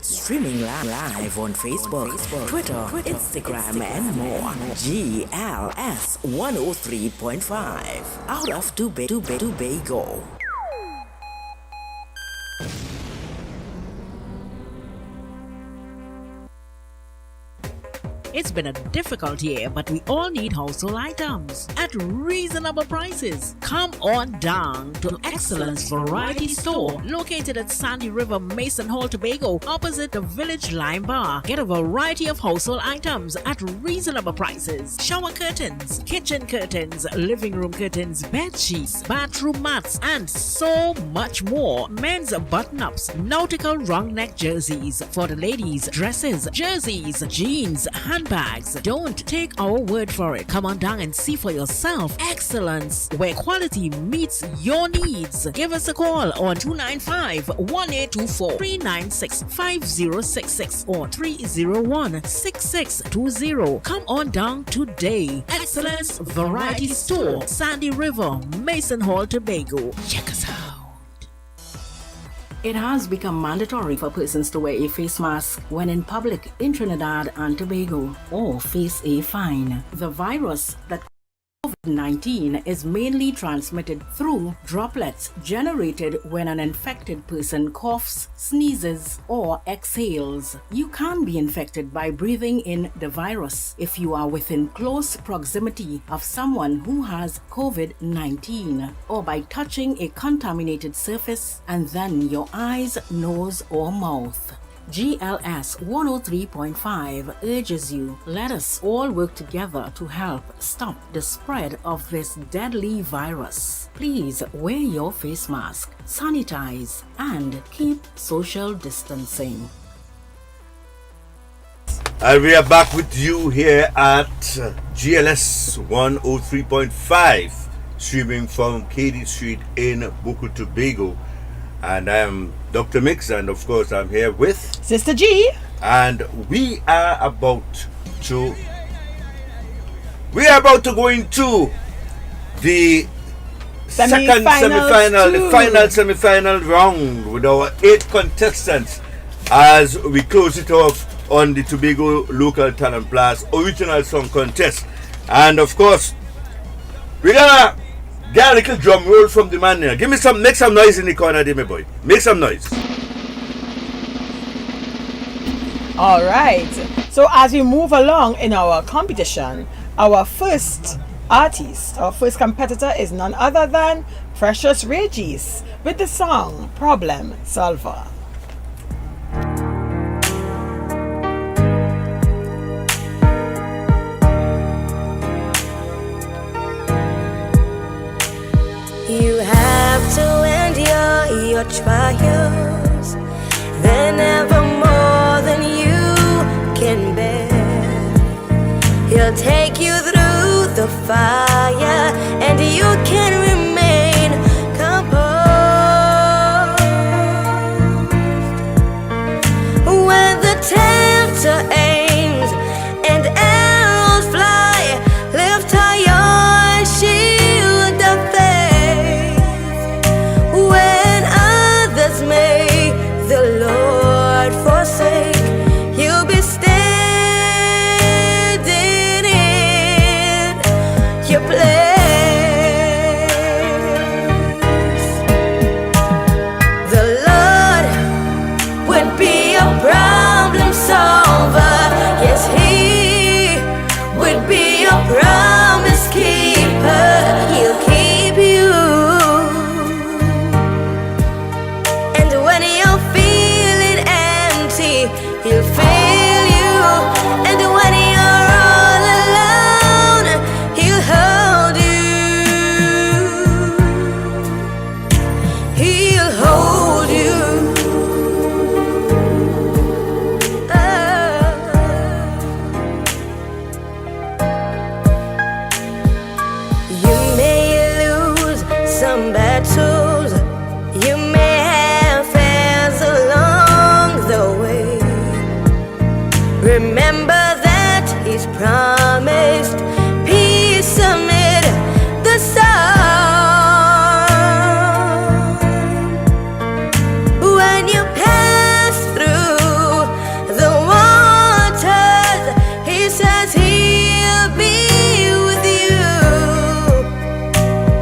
Streaming live on Facebook, Twitter, Instagram, and more. GLS 103.5 out of Tobago. It's been a difficult year, but we all need household items at reasonable prices. Come on down to Excellence Variety Store, located at Sandy River, Mason Hall, Tobago, opposite the Village Lime Bar. Get a variety of household items at reasonable prices. Shower curtains, kitchen curtains, living room curtains, bed sheets, bathroom mats, and so much more. Men's button-ups, nautical round neck jerseys for the ladies, dresses, jerseys, jeans, handbags. Don't take our word for it. Come on down and see for yourself. Excellence, where quality meets your needs. Give us a call on 295-1824, 396-5066 or 301-6620. Come on down today. Excellence Variety Store, Sandy River, Mason Hall, Tobago. Check us out. It has become mandatory for persons to wear a face mask when in public in Trinidad and Tobago or face a fine. The virus that COVID-19 is mainly transmitted through droplets generated when an infected person coughs, sneezes, or exhales. You can be infected by breathing in the virus if you are within close proximity of someone who has COVID-19 or by touching a contaminated surface and then your eyes, nose, or mouth. GLS 103.5 urges you, let us all work together to help stop the spread of this deadly virus. Please wear your face mask, sanitize, and keep social distancing. And we are back with you here at GLS 103.5, streaming from Katy Street in Buku, Tobago. And I am Dr. Mix, and of course I'm here with Sister G. And we are about to go into the final semi-final round with our 8 contestants as we close it off on the Tobago Local Talent Blast Original Song Contest. And of course, we're gonna get a little drum roll from the man here. Make some noise in the corner there, my boy. Make some noise. All right. So as we move along in our competition, our first artist, our first competitor is none other than Precious Regis with the song Problem Solver. You have to endure your trials. They're never more than you can bear. He'll take you through the fire, and you can remain composed. When the tempter aims and arrows fly, lift high your shield of faith. When others may the Lord forsake, you'll be standing in your place. The Lord would be a problem solver. Yes, He would be a promise keeper. He'll keep you. And when you're feeling empty, He'll fill you. And when you're all alone, He'll hold you. He'll hold you. You may lose some battles, you may have fears along the way. Remember that He's promised peace amid the storm. When you pass through the waters, He says He'll be with you.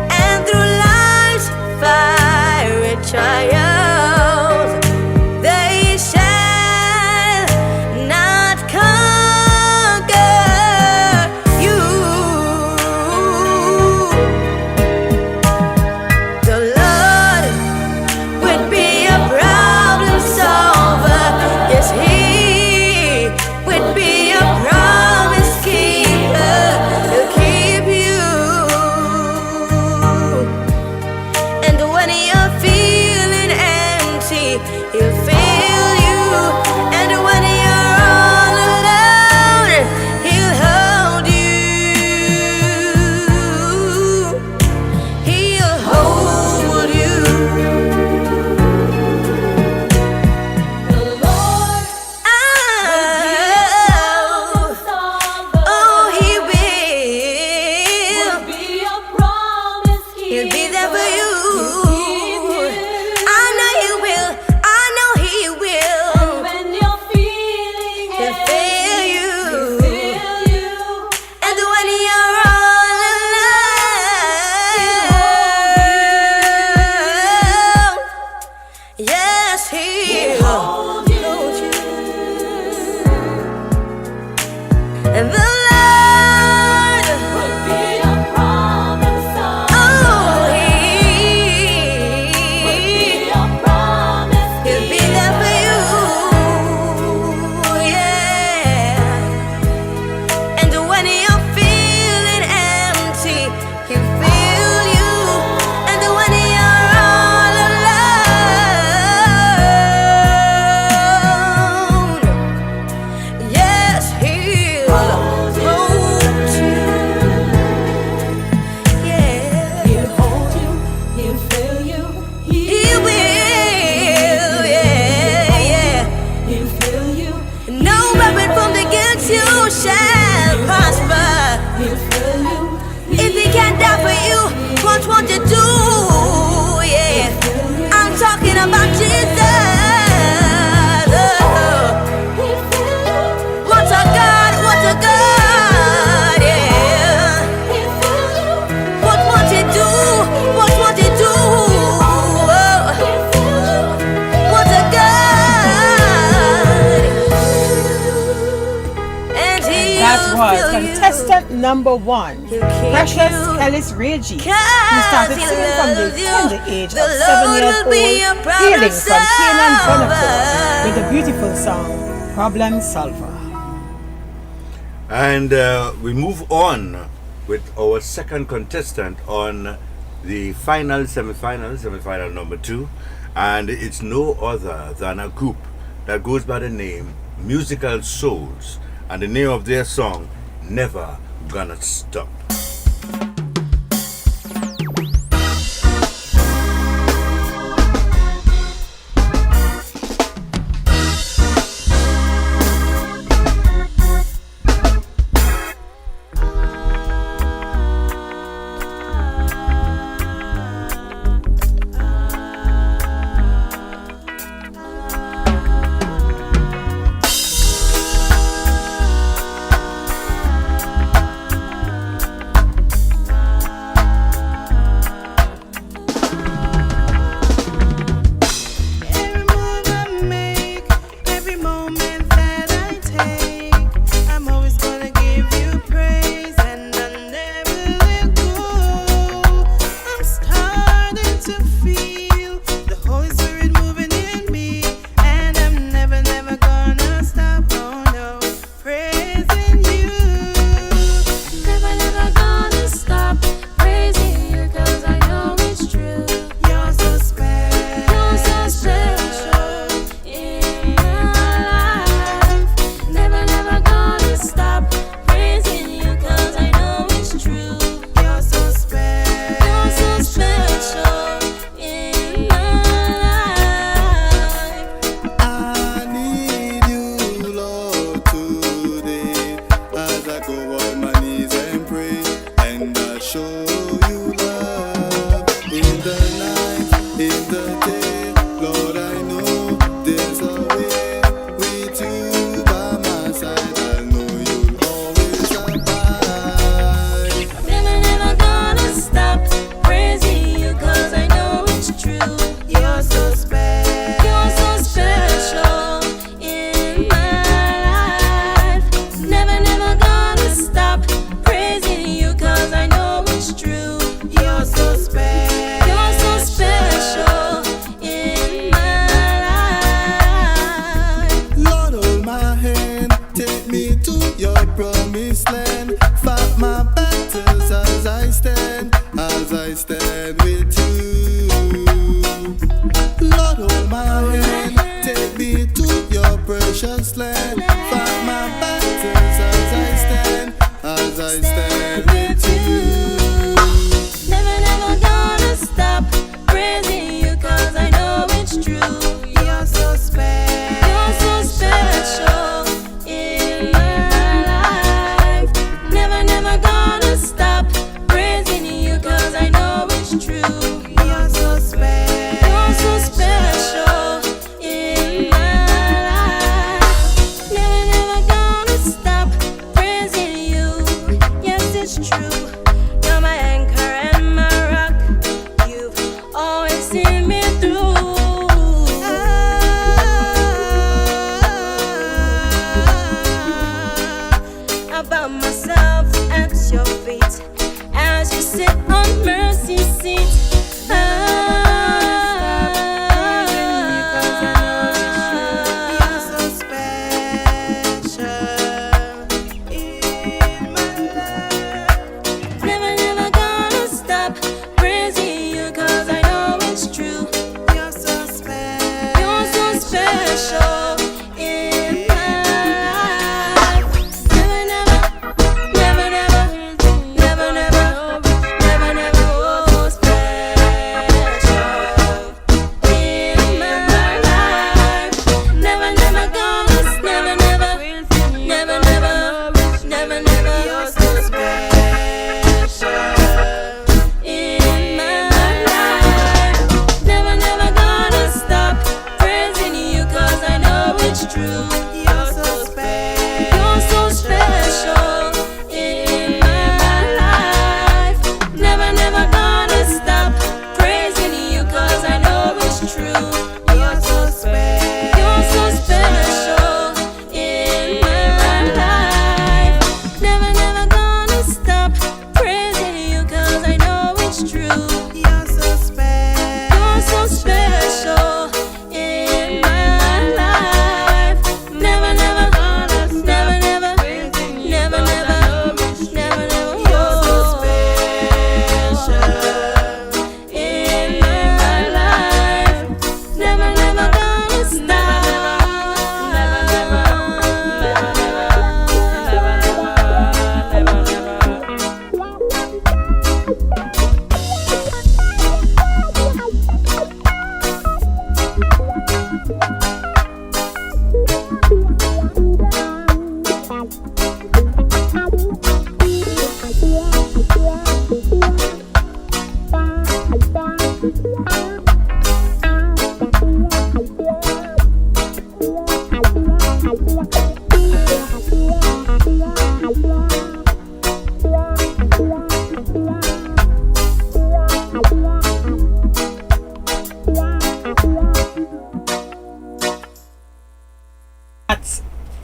And through life's fiery trials, they shall not conquer and the Lord will be your promise son. Oh, He will be your promise. He'll be there for you, yeah. And when you're feeling empty, He'll fill you. And when you're all alone, yes, He'll hold you. Yeah, He'll hold you. He'll fill you. He will, yeah. He'll fill you. No weapon formed against you shall prosper. He'll fill you. If He can't die for you, what won't you do? Yeah, I'm talking about Jesus. What a God, what a God, yeah. What won't He do? What won't He do? What a God. And That was contestant number 1, Precious Ellis Reggie, who started singing from the tender age of 7 years old, hailing from Canaan, Bonneville, with the beautiful song Problem Solver. And we move on with our second contestant on the semi-final number 2, and it's no other than a group that goes by the name Musical Souls, and the name of their song, Never Gonna Stop. I bow myself at your feet as you sit on mercy's seat.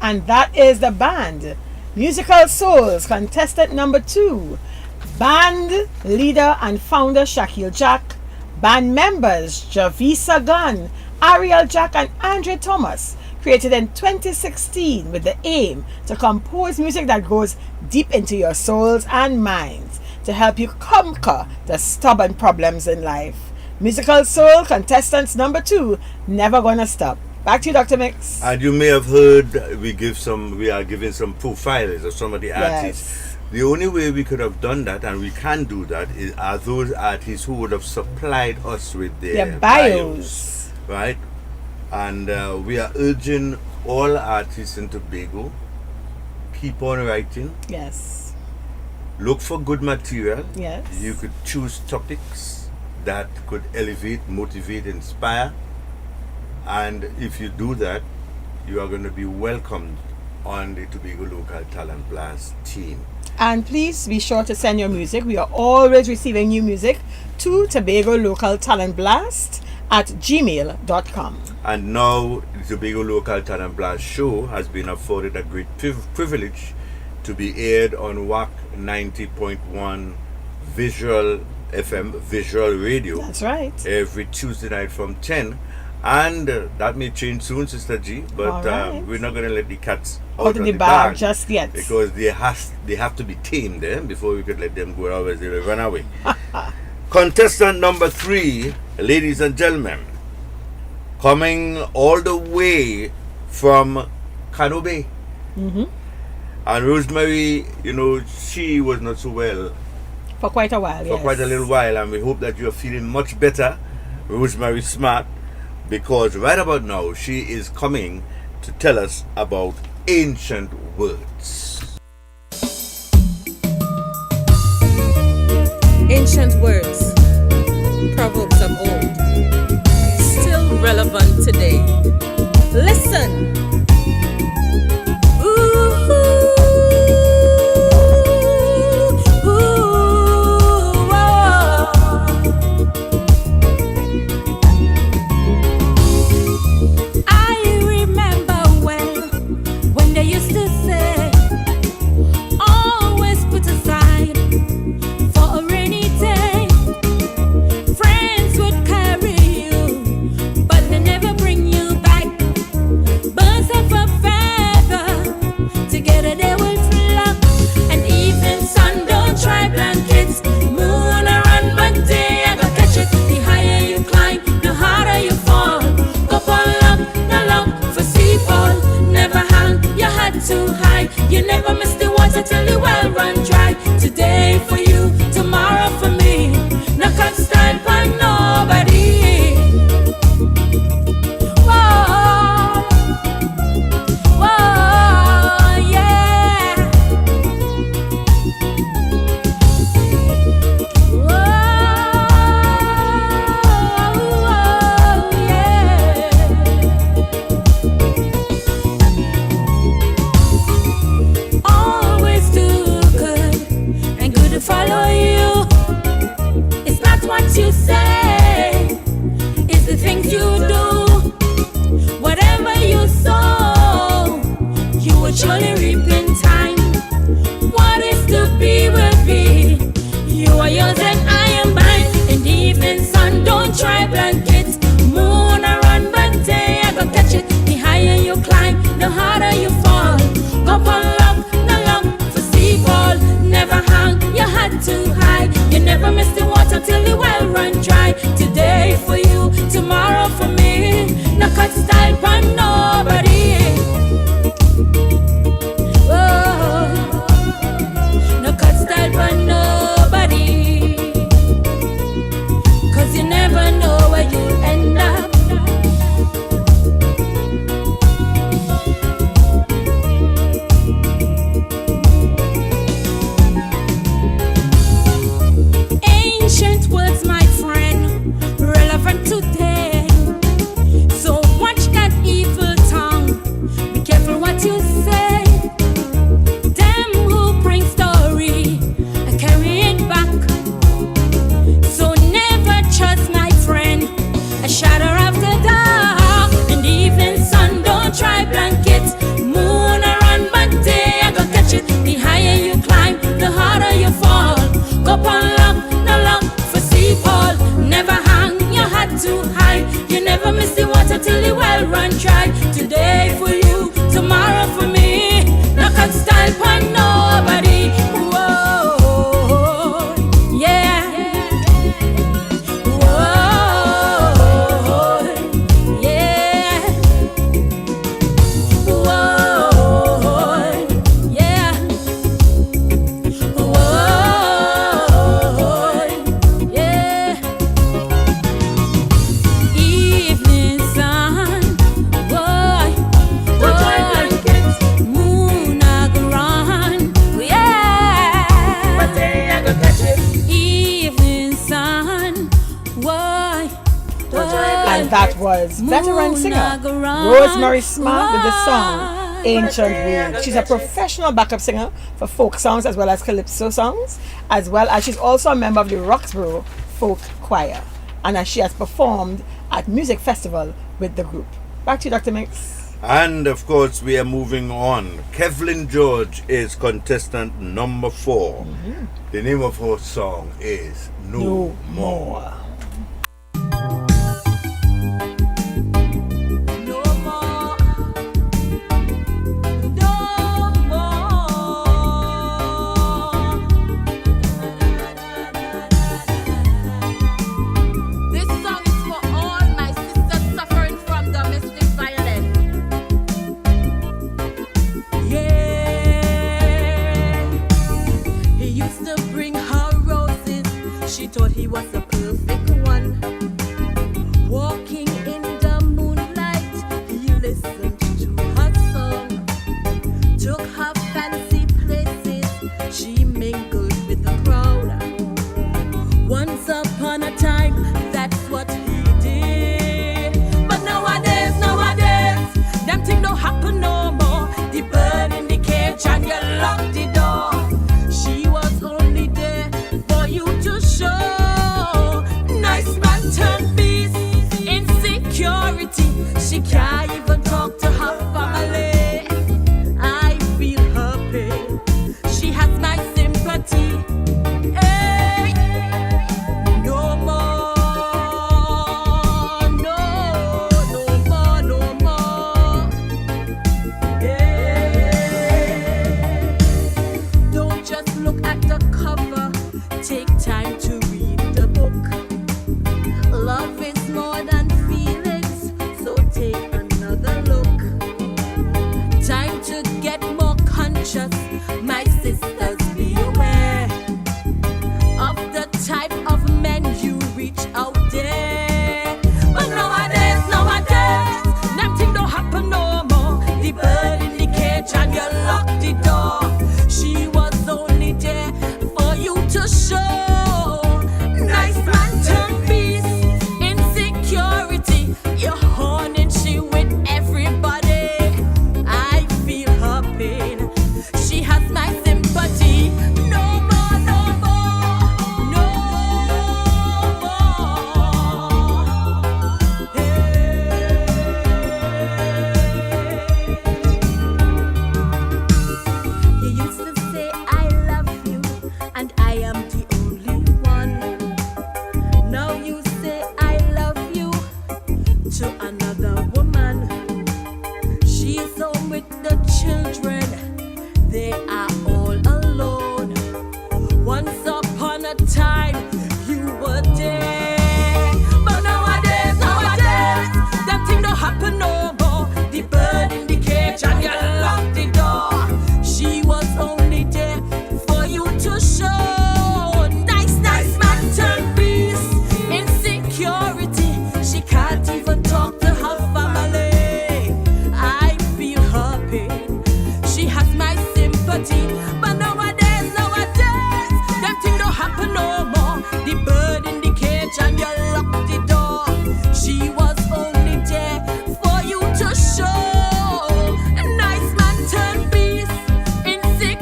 And that is the band Musical Souls contestant number 2. Band leader and founder Shaquille Jack. Band members Javisa Gunn, Ariel Jack and Andre Thomas. Created in 2016 with the aim to compose music that goes deep into your souls and minds to help you conquer the stubborn problems in life. Musical Soul contestants number 2, Never Gonna Stop. Back to you, Dr. Mix. And you may have heard we are giving some profiles of some of the artists. Yes. The only way we could have done that, and we can do that, are those artists who would have supplied us with their bios. Right? And we are urging all artists in Tobago, keep on writing. Yes. Look for good material. Yes. You could choose topics that could elevate, motivate, inspire. And if you do that, you are going to be welcomed on the Tobago Local Talent Blast team. And please be sure to send your music. We are always receiving new music to Tobago Local Talent Blast at gmail.com. And now the Tobago Local Talent Blast show has been afforded a great privilege to be aired on WAC 90.1 Visual FM, Visual Radio. That's right. Every Tuesday night from 10. And that may change soon, Sister G, but right. We're not going to let the cats out of the bag just yet. Because they have to be tamed before we could let them go, otherwise they will run away. Contestant number 3, ladies and gentlemen, coming all the way from Cano Bay. Mm-hmm. And Rosemary, she was not so well. For quite a while, For quite a little while, and we hope that you're feeling much better, Rosemary Smart. Because right about now, she is coming to tell us about ancient words. Ancient words, proverbs of old, still relevant today. Listen. they will flock. And even sun don't try blankets. Moon a run, but day I go catch it. The higher you climb, the harder you fall. Go for luck, no luck for seafall. Never hang your head too high. You never miss the water till the well run dry. Today for you, tomorrow for me. No cut style for nobody. Whoa, whoa, yeah. Whoa, yeah. Always do good and good to follow you. It's not what you say, it's the things you do. Whatever you sow, you will surely reap in time. What is to be will be. You are yours and I am mine. And even sun don't try blankets. Moon a run, but day I go catch it. The higher you climb, the harder you fall. Go for luck, no luck for seafall. Never hang your head too high. You never miss the water till the well run dry. Today for you, tomorrow for me. No cut style for nobody. Oh, no cut style for nobody. 'Cause you never know where you'll end up. Ancient words, my friend, relevant today. So watch that evil tongue. Be careful what you say. Them who bring story, I carry it back. So never trust, my friend, a shadow after dark. And even sun don't try blankets. Moon a run, but day I go catch it. The higher you climb, the harder you fall. Go on luck, no luck for seafall. Never hang your head too high. You never miss the water till the well run dry. Today for you, tomorrow for me. No cut style for nobody. Whoa, yeah. Whoa, yeah. Whoa, yeah. Whoa, yeah. Evening sun, boy, boy. Moon a go run, yeah. But day I go catch it. Evening sun, boy, And that was veteran singer Rosemary Smart with the song Ancient Rules. She's a professional backup singer for folk songs as well as calypso songs, as well as she's also a member of the Roxborough Folk Choir, and as she has performed at music festival with the group. Back to you, Dr. Mix. And of course, we are moving on. Kevlin George is contestant number 4. The name of her song is No More. This song is for all my sisters suffering from domestic violence. Yeah, he used to bring her roses. She thought he was the perfect one. Walking in the moonlight, he listened to her song. Took her fancy places, she mingled with the crowd. Once upon a time, that's what he did. But nowadays, them things don't happen no more. The bird in the cage and you lock the door. She was only there for you to show.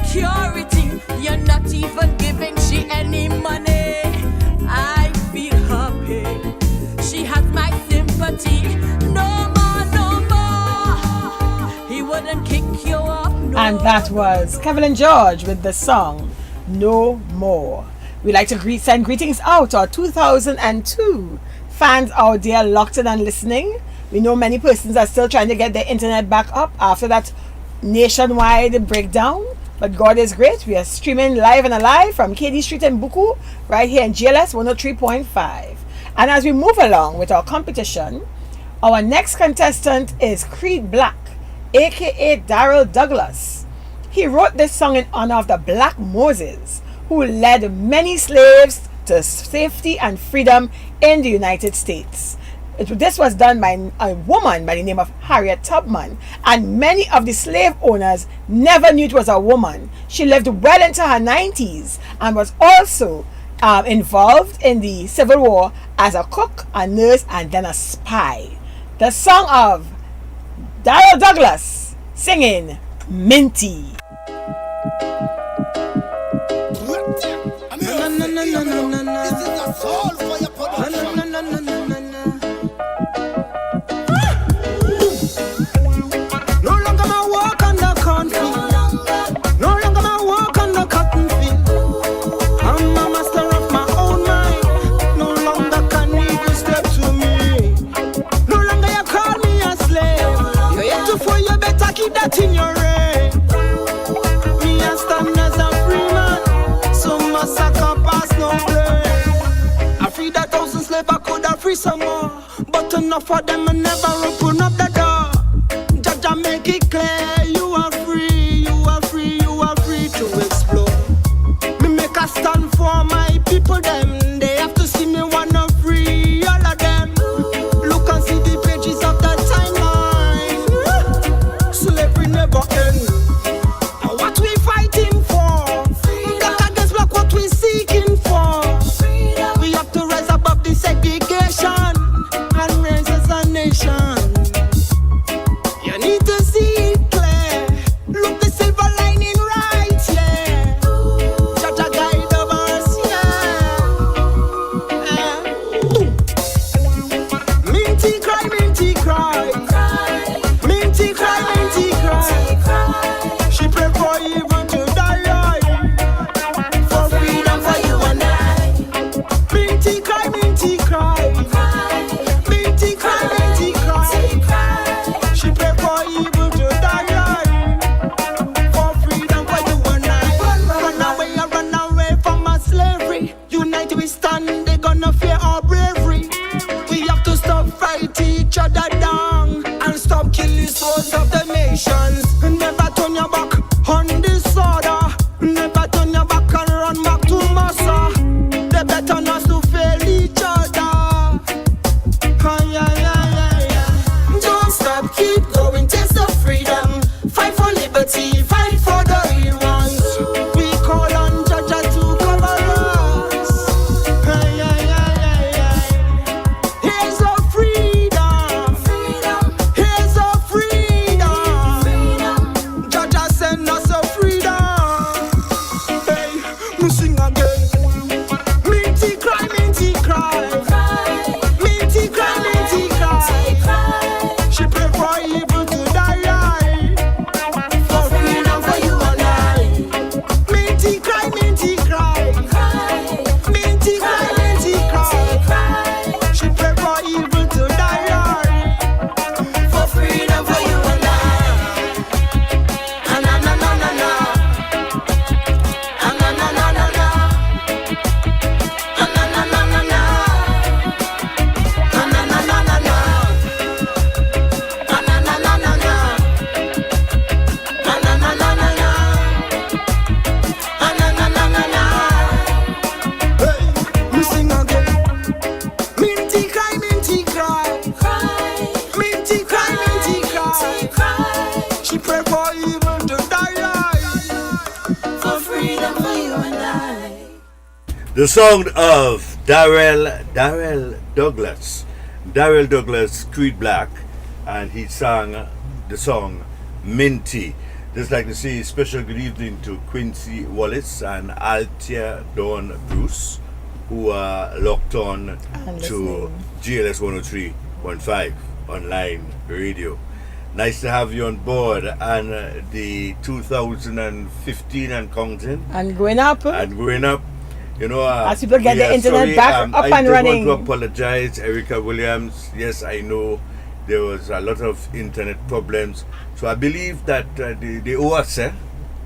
security. You're not even giving she any money. I feel her pain. She has my sympathy. No more, no more. He wouldn't kick you up. No. And that was Kevin and George with the song No More. We like to send greetings out to our 2002 fans out there locked in and listening. We know many persons are still trying to get their internet back up after that nationwide breakdown. But God is great. We are streaming live and alive from KD Street in Buku, right here in GLS 103.5. And as we move along with our competition, our next contestant is Creed Black, aka Daryl Douglas. He wrote this song in honor of the Black Moses, who led many slaves to safety and freedom in the United States. This was done by a woman by the name of Harriet Tubman, and many of the slave owners never knew it was a woman. She lived well into her 90s and was also involved in the Civil War as a cook, a nurse, and then a spy. The song of Daryl Douglas singing Minty. This is a soul for your production. No longer my walk on the cornfield. No longer my walk on the cotton field. I'm a master of my own mind. No longer can you step to me. No longer you call me a slave. You're yet to fall, you better keep that in your reign. Me a stand as a free man. So my sucker pass no blame. I free that 1,000 slaves, I could have free some more. But enough of them, I never open up the door. Jaja make it clear, you are free, you are free, you are free to explore. Me make a stand for my people, them. They have to see me wanna free all of them. Look and see the pages of the timeline. Slavery never ends. And what we fighting for? Black against black, what we seeking for? We have to rise above the segregation and raise as a nation. You need to see it clear. Look the silver lining right, yeah. Jaja guide of us, yeah. Minty cry, minty cry. Minty cry, minty cry. She pray for evil to die, for freedom for you and I. Minty cry, minty cry. Minty cry, minty cry. She pray for evil to die, for freedom for you and I. Run away from our slavery. Unite we stand, they gonna fear our bravery. We have to stop fight each other down and stop killing souls of the nations. Never turn your back on disorder. Never turn your back and run back to massa. They better not to fail each other. Don't stop, keep going, taste of freedom. Fight for liberty, fight for the real ones. We call on Jaja to cover us. Here's our freedom. Here's our freedom. Jaja send us a freedom. Hey, we sing again. Minty cry, minty cry. Minty cry, minty cry. She pray for evil to die, for freedom for you and I. Minty cry, minty cry. Minty cry, minty cry. She pray for evil to die, for freedom for you and I. Na na na na na. Na na na na na. Na na na na na. Na na na na na na. Na na na na na na. Na na na na na na. Na na na na na. Hey, we sing again. Minty cry, minty cry. Minty cry, minty cry. She pray for evil to die, for freedom for you and I. The song of Daryl Douglas. Daryl Douglas, Creed Black, and he sang the song Minty. Just like to say special good evening to Quincy Wallace and Altia Dawn Bruce, who are locked on to GLS 103.15 online radio. Nice to have you on board, and the 2015 and counting. And growing up. You know, as people get the internet back up and running. I want to apologize, Erica Williams. Yes, I know there was a lot of internet problems. So I believe that they owe us,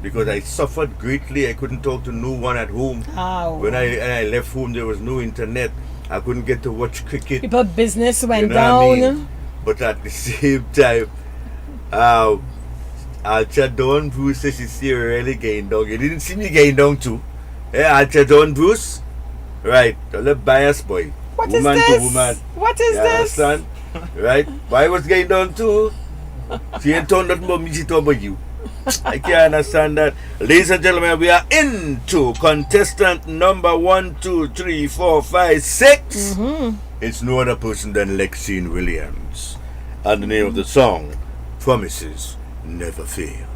because I suffered greatly. I couldn't talk to no one at home. Oh. When I left home, there was no internet. I couldn't get to watch cricket. People business went down. What I mean? But at the same time, Alcha Dawn Bruce says she's really getting down. You didn't see me getting down too. Alcha Dawn Bruce? Right, don't let bias boy. What woman is this? to woman. What is this? Understand? Right? Why was getting down too? She ain't told nothing about me, she told about you. I can't understand that. Ladies and gentlemen, we are into contestant number 1, 2, 3, 4, 5, 6. It's no other person than Lexine Williams. And the name of the song, Promises Never Fail.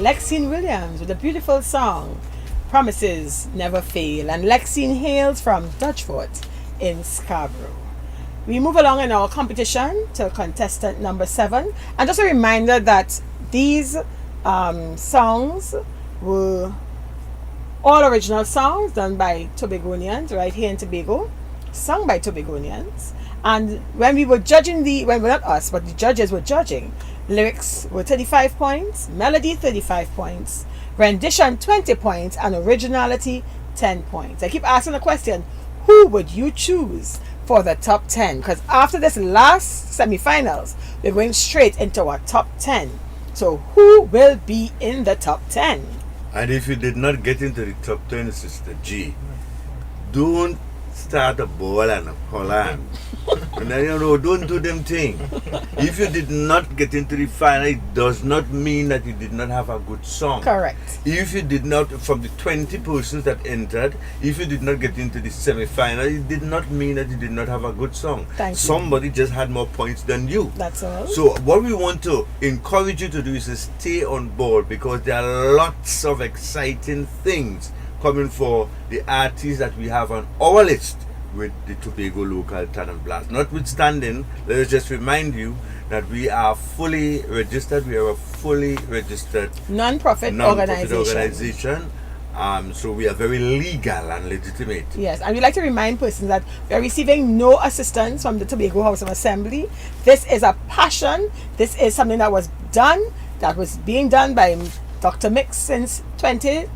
Lexine Williams with a beautiful song, Promises Never Fail. And Lexine hails from Dutchford in Scarborough. We move along in our competition to contestant number 7. And just a reminder that these songs were all original songs done by Tobagonians right here in Tobago, sung by Tobagonians. And when we were judging well, not us, but the judges were judging, lyrics were 35 points, melody 35 points, rendition 20 points, and originality 10 points. I keep asking the question, who would you choose for the top 10? Because after this last semi-finals, we're going straight into our top 10. So who will be in the top 10? And if you did not get into the top 10, Sister G, don't start a ball and a Holland. And then, don't do them thing. If you did not get into the final, it does not mean that you did not have a good song. Correct. If you did not, from the 20 persons that entered, if you did not get into the semi-final, it did not mean that you did not have a good song. Thank you. Somebody just had more points than you. That's all. So what we want to encourage you to do is to stay on board, because there are lots of exciting things coming for the artists that we have on our list with the Tobago Local Talent Blast. Notwithstanding, let us just remind you that we are fully registered. We are a fully registered non-profit organization. So we are very legal and legitimate. Yes, and we'd like to remind persons that we are receiving no assistance from the Tobago House of Assembly. This is a passion. This is something that was being done by Dr. Mix since 1982.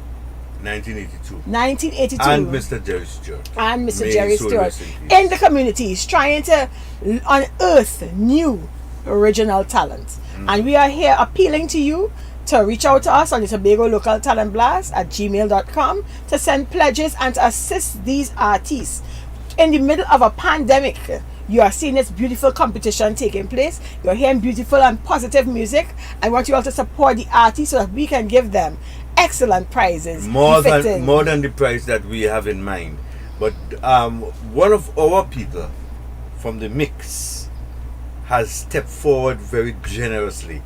And Mr. Jerry Stewart. And Mr. Jerry Stewart in the communities, trying to unearth new original talent. And we are here appealing to you to reach out to us on the Tobago Local Talent Blast at gmail.com to send pledges and to assist these artists. In the middle of a pandemic, you are seeing this beautiful competition taking place. You're hearing beautiful and positive music. I want you all to support the artists so that we can give them excellent prizes. More than the prize that we have in mind. But one of our people from the mix has stepped forward very generously.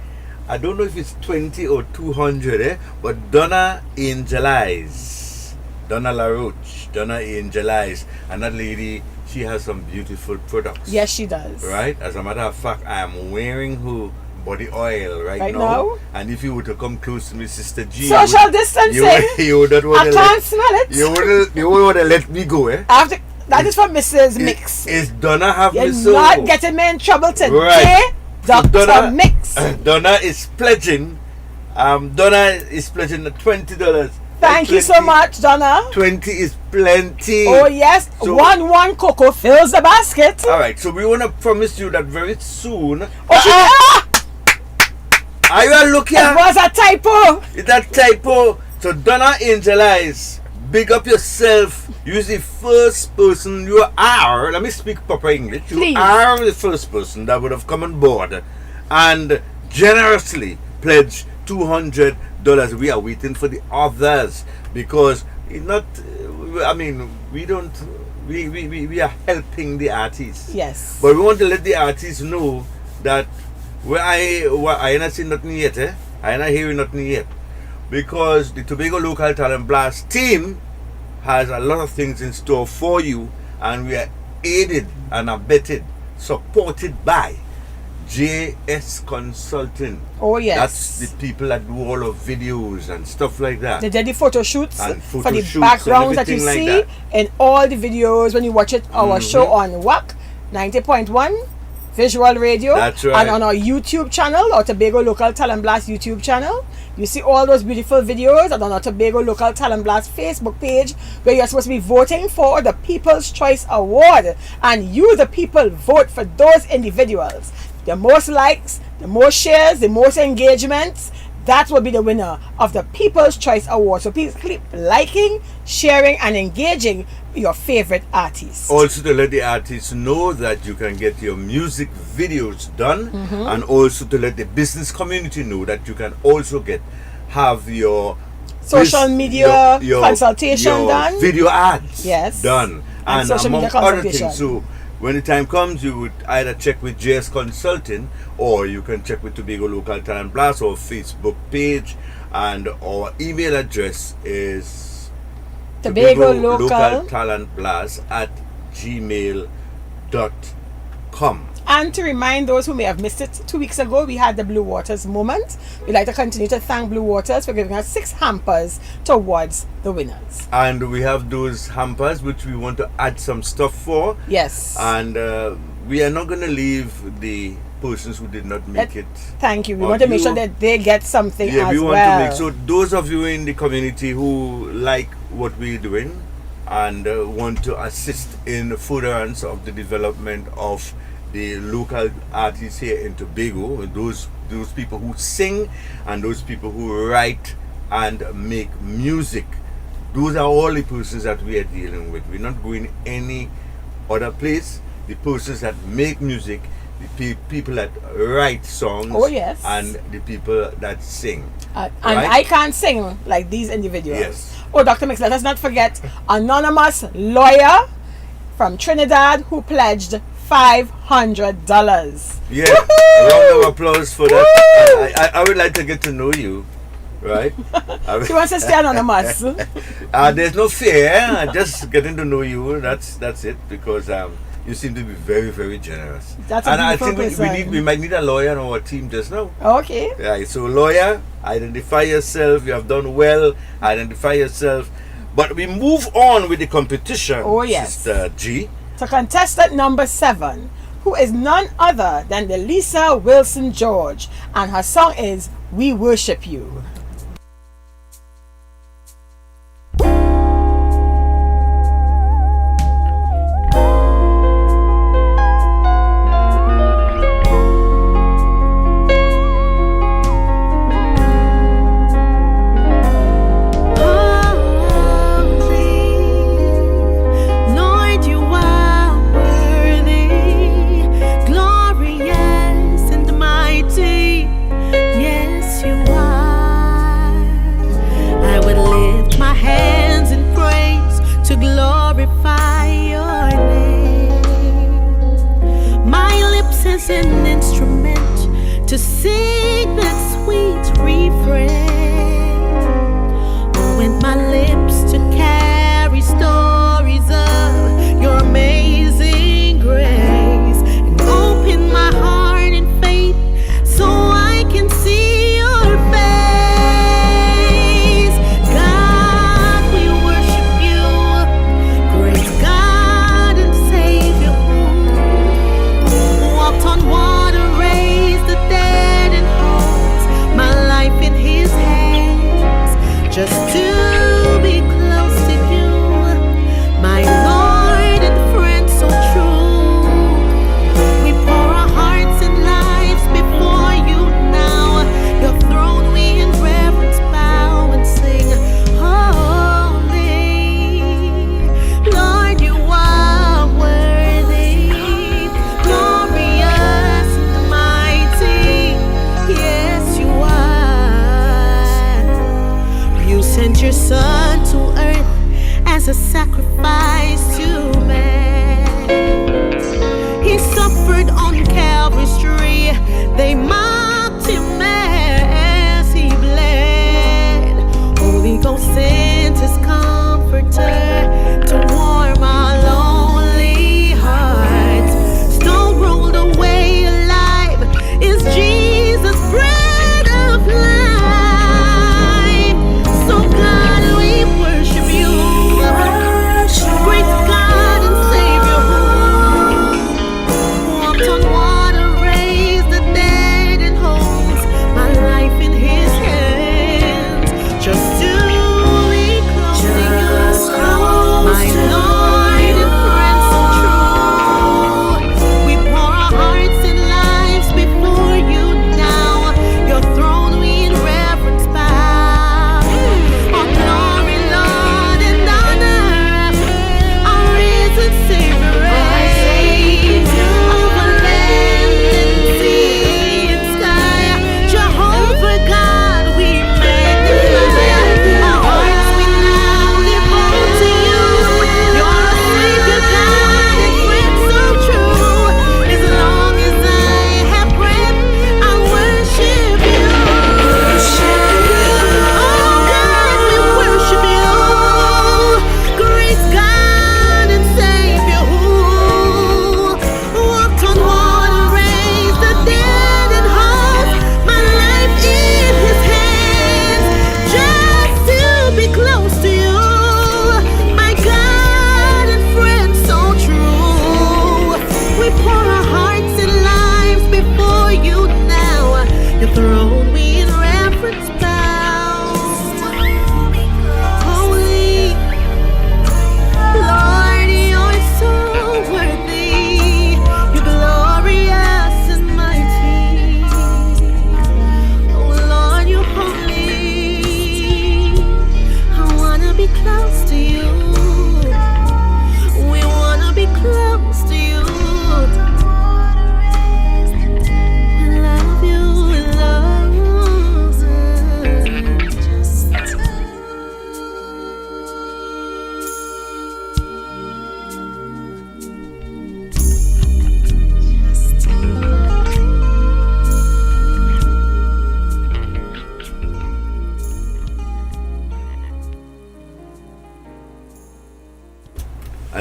I don't know if it's 20 or 200, but Donna Angelize, Donna LaRoche, Donna Angelize, and that lady, she has some beautiful products. Yes, she does. Right? As a matter of fact, I am wearing her body oil right now. And if you were to come close to me, Sister G, social distancing. You would not want I can't smell it. You wouldn't want to let me go, eh? That is for Mrs. Mix. Is Donna have You're me so? not getting me in trouble today, right. Dr. Donna, Mix. Donna is pledging. Donna is pledging $20. Thank you so much, Donna. 20 is plenty. Oh yes, so, one cocoa fills the basket. All right, so we want to promise you that very soon. Are you looking? It was a typo. It's a typo. So Donna Angelize, big up yourself. You're the first person. You are. Let me speak proper English. You are the first person that would have come on board and generously pledged $200. We are waiting for the others because it's not. I mean, we don't. We are helping the artists. Yes. But we want to let the artists know that I not seen nothing yet. I not hearing nothing yet, because the Tobago Local Talent Blast team has a lot of things in store for you, and we are aided and abetted, supported by JS Consulting. Oh yes, that's the people that do all of videos and stuff like that. They did the photo shoots and for the backgrounds that you see in all the videos when you watch it. Our show on WAC 90.1 Visual Radio. That's right. And on our YouTube channel, our Tobago Local Talent Blast YouTube channel, you see all those beautiful videos. And on our Tobago Local Talent Blast Facebook page, where you're supposed to be voting for the People's Choice Award, and you, the people, vote for those individuals. The most likes, the most shares, the most engagements, that will be the winner of the People's Choice Award. So please keep liking, sharing, and engaging your favorite artists. Also to let the artists know that you can get your music videos done, and also to let the business community know that you can also have your social media consultation your done, video ads done, and social among media other things. So when the time comes, you would either check with JS Consulting, or you can check with Tobago Local Talent Blast or Facebook page, and our email address is Tobago Local Talent Blast at gmail.com. And to remind those who may have missed it, 2 weeks ago we had the Blue Waters moment. We'd like to continue to thank Blue Waters for giving us 6 hampers towards the winners. And we have those hampers which we want to add some stuff for. Yes. And we are not going to leave the persons who did not make it. Thank you. We want to make sure that they get something as we want well. To make so those of you in the community who like what we're doing and want to assist in furtherance of the development of the local artists here in Tobago, those people who sing and those people who write and make music, Those are all the persons that we are dealing with. We're not going any other place. The persons that make music, the people that write songs, Oh, yes. and the people that sing. And right? I can't sing like these individuals. Yes. Oh, Dr. Mix, let us not forget anonymous lawyer from Trinidad who pledged $500. Yeah, a round of applause for that. I would like to get to know you, right? She wants to stay anonymous. There's no fear. Just getting to know you. That's it, because you seem to be very, very generous. That's a and I beautiful think person. we might need a lawyer on our team just now. Okay. Right. So lawyer, identify yourself. You have done well. Identify yourself. But we move on with the competition. Oh, yes. Sister G. To contestant number 7, who is none other than Delisa Wilson George, and her song is We Worship You. Lord, you are worthy, glorious and mighty. Yes, you are. I would lift my hands in praise to glorify your name. My lips as an instrument to sing that sweet refrain. With my lips to carry stories of your amazing grace, and open my heart in faith so I can see your face. God, we worship you, great God and Savior, who walked on water, raised the dead, and holds my life in his hands, just to be close.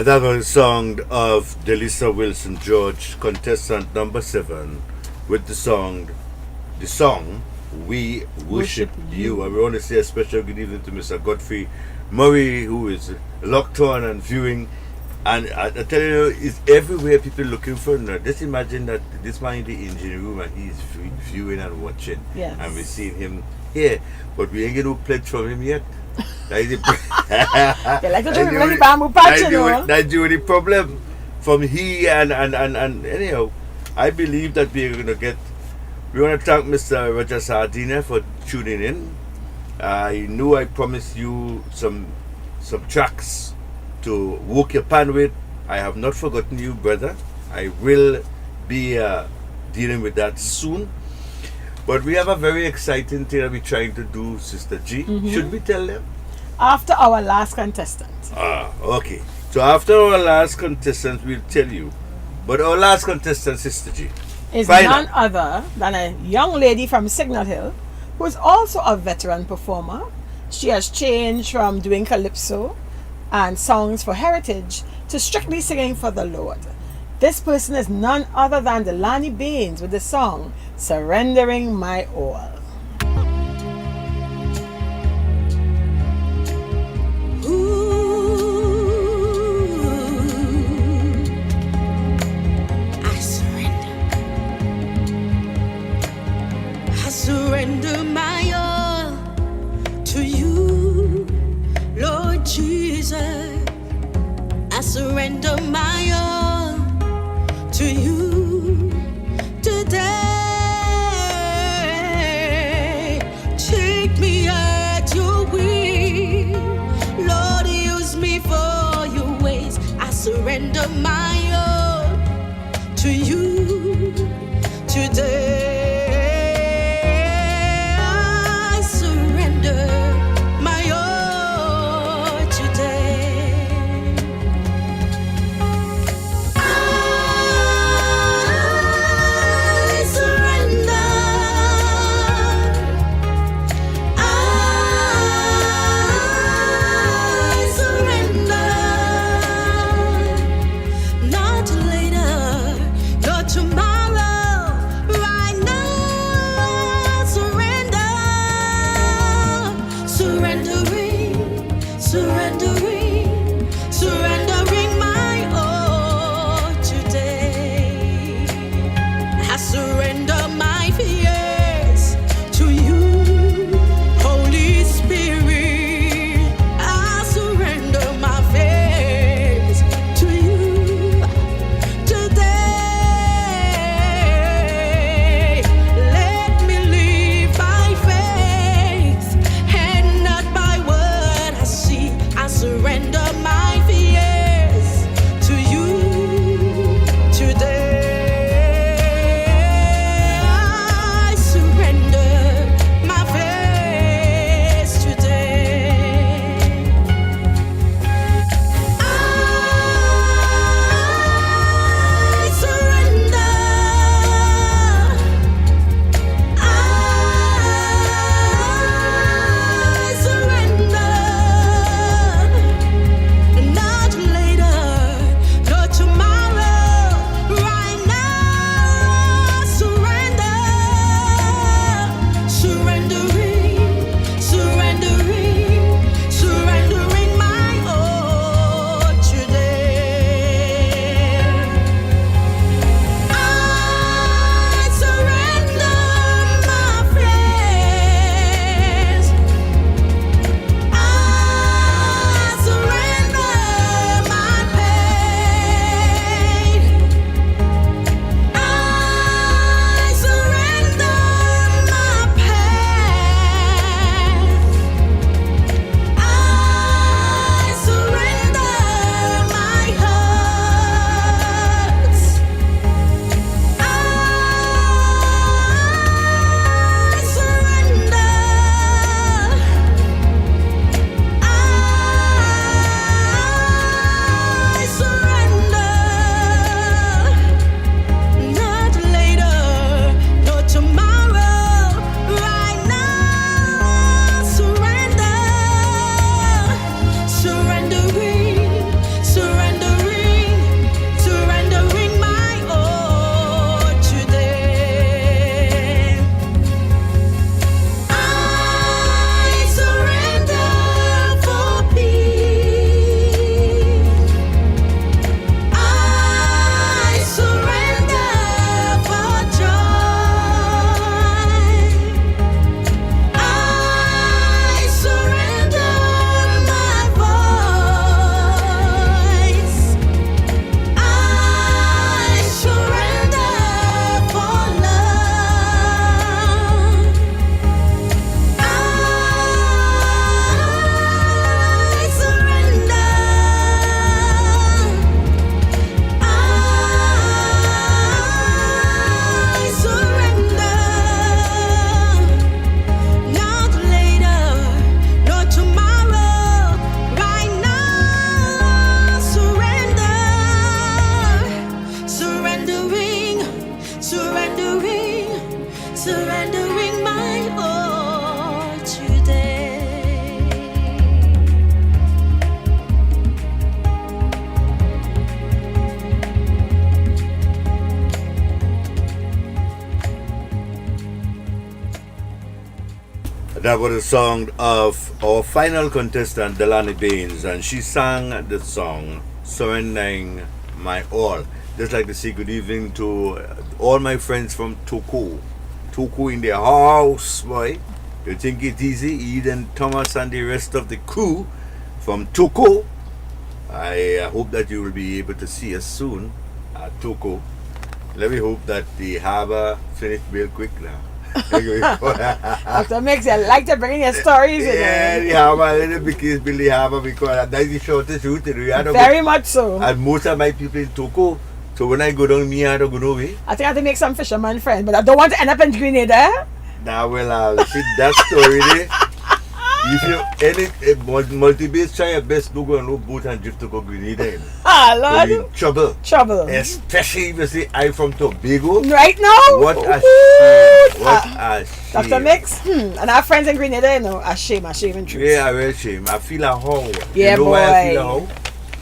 That was a song of Delisa Wilson George, contestant number 7, with the song We Worship You. I want to say a special good evening to Mr. Godfrey Murray, who is locked on and viewing. And I tell you, it's everywhere people looking for him. Just imagine that this man in the engine room and he's viewing and watching. Yes. And we're seeing him here. But we ain't getting no pledge from him yet. That's the the problem from he and anyhow, I believe that we want to thank Mr. Roger Sardina for tuning in. I knew I promised you some tracks to walk your pan with. I have not forgotten you, brother. I will be dealing with that soon. But we have a very exciting thing that we're trying to do, Sister G. Should we tell them? After our last contestant. Okay. So after our last contestant, we'll tell you. But our last contestant, Sister G, is none other than a young lady from Signal Hill, who is also a veteran performer. She has changed from doing calypso and songs for heritage to strictly singing for the Lord. This person is none other than Delani Baines with the song Surrendering My All. I surrender my all to you, Lord Jesus. I surrender my all to you today. Take me at your will, Lord, use me for your ways. I surrender my all to you today. I surrender my all today. I surrender. I surrender. Not later, not tomorrow, right That was a song of our final contestant, Delaney Baines, and she sang the song Surrendering My All. Just like to say good evening to all my friends from Toko. Toko in their house, boy. You think it easy? Eden, Thomas, and the rest of the crew from Toko. I hope that you will be able to see us soon at Toko. Let me hope that the harbor finished real quick now. Dr. Mix, you like to bring in your stories. Yeah, the harbor, let me build the harbor because that's the shortest route. Very much so. And most of my people in Toko. So when I go down, me, I don't go no way. I think I have to make some fisherman friends, but I don't want to end up in Grenada. Now, well, see that story there. If you any multi-base, try your best to go on no boat and drift to go Grenada. You know. Lord. You're in trouble. Trouble. Especially if you say I'm from Tobago. Right now? What a shame. What a shame. Dr. Mix, and our friends in Grenada, you know, a shame and truth. Yeah, a real shame. I feel a how. Yeah, you know boy. why I feel a how?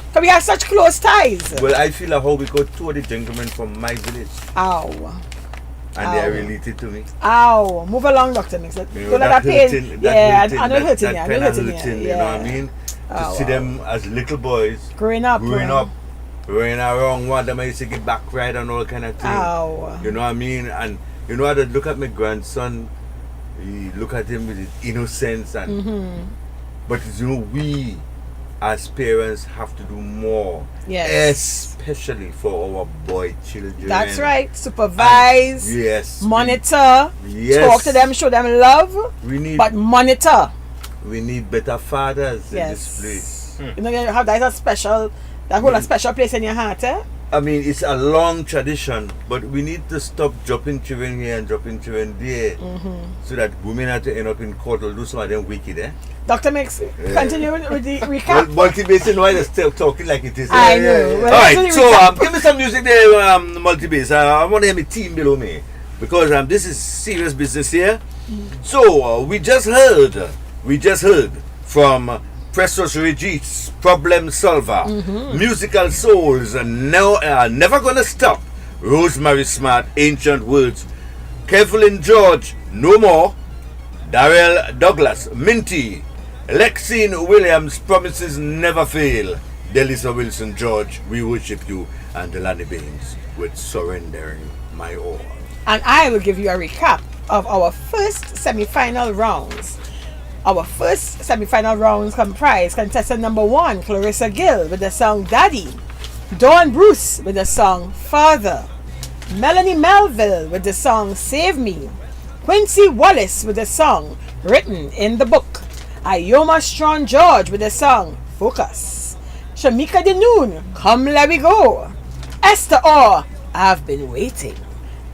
Because we have such close ties. Well, I feel a how because two of the gentlemen from my village. Ow. And they are related to me. Ow. Move along, Dr. Mix. You know, Don't let that pain. hurting, Yeah, hurting, I know hurting you. I know hurting hurting, you. you know what I mean? To see them as little boys. Growing up. Running around, one of them I used to get back right and all kind of things. Ow. You know what I mean? And you know how to look at my grandson, you look at him with his innocence and but you know we as parents have to do more. Yes. Especially for our boy children. That's right. Supervise. And yes. Monitor. Yes. Talk to them, show them love. We need but monitor. We need better fathers in Yes. this place. You know, you have that hold a special place in your heart, eh? I mean, it's a long tradition, but we need to stop dropping children here and dropping children there, so that women have to end up in court. Although some of them wicked, eh? Dr. Mix, continue with the recap. Well, multi-base, why they're still talking like it is. I know. Well, all right, so give me some music there, multi-base. I want to hear my team below me because this is serious business here. So we just heard from Precious Regis, Problem Solver, Musical Souls, Never Gonna Stop, Rosemary Smart, Ancient Words, Kevlin George, No More, Darrell Douglas, Minty, Lexine Williams, Promises Never Fail, Delisa Wilson George, We Worship You, and Delaney Baines with Surrendering My All. And I will give you a recap of our first semi-final rounds. Our first semi-final rounds comprise contestant number 1, Clarissa Gill, with the song Daddy, Dawn Bruce with the song Father, Melanie Melville with the song Save Me, Quincy Wallace with the song Written in the Book, Ioma Strong George with the song Focus, Shamika Denoon, Come Let Me Go, Esther Orr, I've Been Waiting,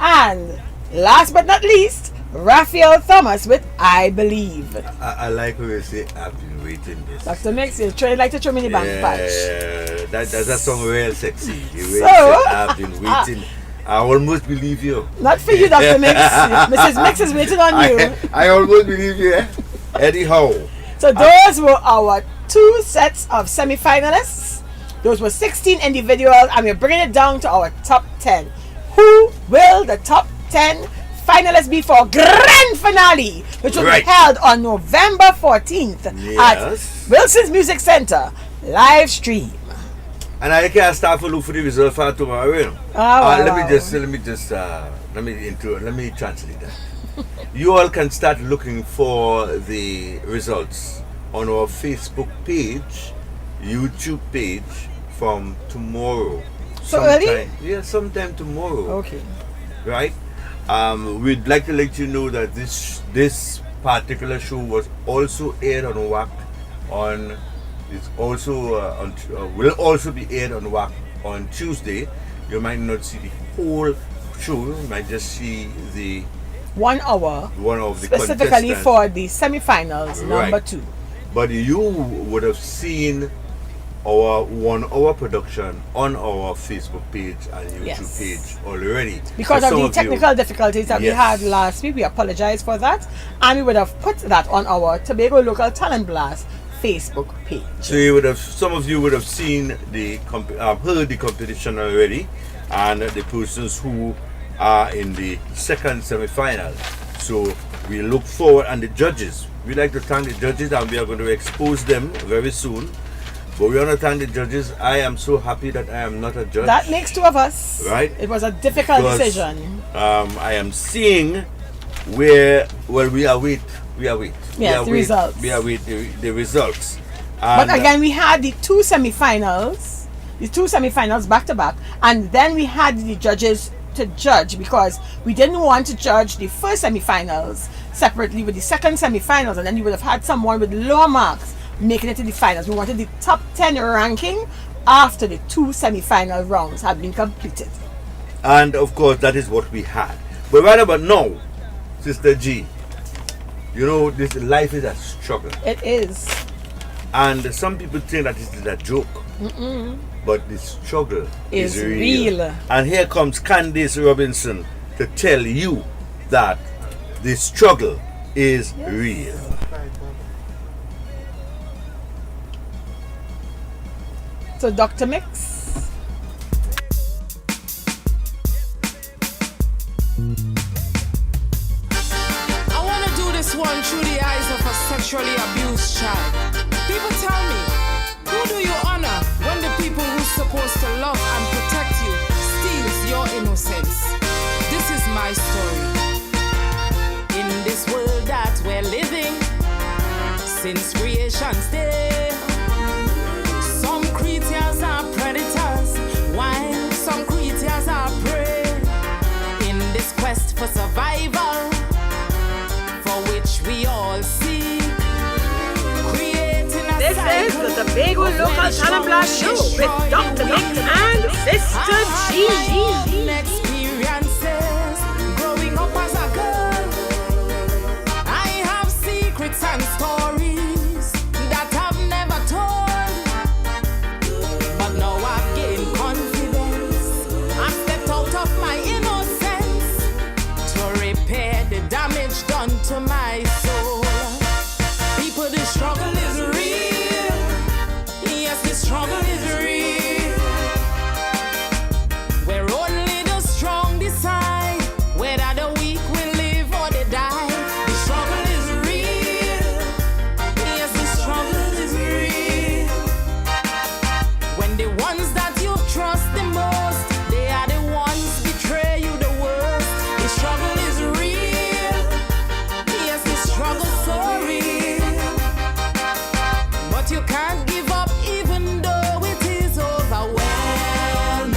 and last but not least, Raphael Thomas with I Believe. I like how you say I've been waiting this. Dr. Mix, you like to throw me in the bank patch. Yeah, that's a song real sexy. The way So? you say, I've been waiting. I almost believe you. Not for you, Dr. Mix. Mrs. Mix is waiting on you. I almost believe you, eh? Anyhow. So those were our 2 sets of semi-finalists. Those were 16 individuals, and we're bringing it down to our top 10. Who will the top 10 finalists be for grand finale, which will be held on November 14th at Wilson's Music Center, live stream. And I can't start to look for the result for tomorrow. You know? Let me translate that. You all can start looking for the results on our Facebook page, YouTube page from tomorrow. So early? Yeah, sometime tomorrow. Okay. Right? We'd like to let you know that this particular show was also aired on WAC will also be aired on WAC on Tuesday. You might not see the whole show, you might just see the 1 hour one of the specifically contestants. for the semi-finals, number 2. But you would have seen our 1 hour production on our Facebook page and YouTube page already. Because of the technical difficulties that we had last week, we apologize for that. And we would have put that on our Tobago Local Talent Blast Facebook page. So some of you would have seen heard the competition already, and the persons who are in the second semi-final. So we look forward, and the judges. We'd like to thank the judges, and we are going to expose them very soon. But we want to thank the judges. I am so happy that I am not a judge. That makes two of us. Right? It was a difficult Because, decision. I am seeing where, well, we await. Yes, the results. We await the results. But And, again, we had the two semi-finals back to back, and then we had the judges to judge, because we didn't want to judge the first semi-finals separately with the second semi-finals, and then you would have had someone with lower marks making it to the finals. We wanted the top 10 ranking after the two semi-final rounds had been completed. And of course, that is what we had. But right about now, Sister G, you know, this life is a struggle. It is. And some people think that it is a joke. Mm-mm. But the struggle Is is real. real. And here comes Candice Robinson to tell you that the struggle is real. So, Dr. Mix. I want to do this one through the eyes of a sexually abused child. People tell me, who do you honor when the people who's supposed to love and protect you steals your innocence? This is my story. In this world that we're living, since creation's day, some creatures are predators, while some creatures are prey. In this quest for survival, for which we all seek, creating a This is the Tobago Local Talent Blast Show with Dr. Mix and Sister G. Experiences growing up as a girl, I have secrets and stories that I've never told. But now I've gained confidence. I've stepped out of my innocence to repair the damage done to my soul. People, the struggle is real. Yes, the struggle is real. Where only the strong decide whether the weak will live or they die. The struggle is real. Yes, the struggle is real. When the ones that you trust the most, they are the ones betray you the worst. The struggle is real. Yes, the struggle so real. But you can't give up even though it is overwhelming.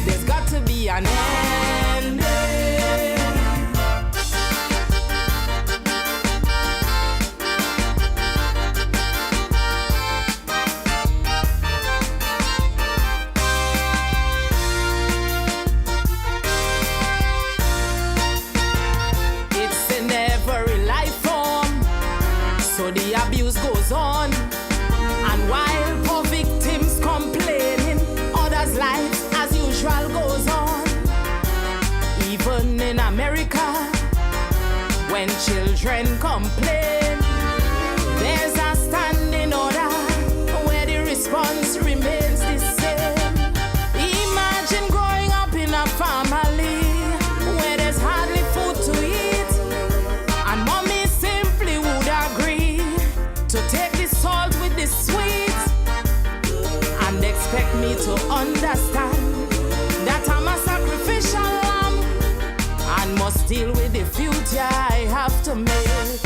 There's got to be an ending. It's in every life form, so the abuse goes on. And while poor victims complaining, others' lives as usual goes on. Even in America, when children complain, there's a standing order where the response remains the same. Imagine growing up in a family where there's hardly food to eat, and mommy simply would agree to take the salt with the sweet and expect me to understand that I'm a sacrificial lamb and must deal with the future I have to make.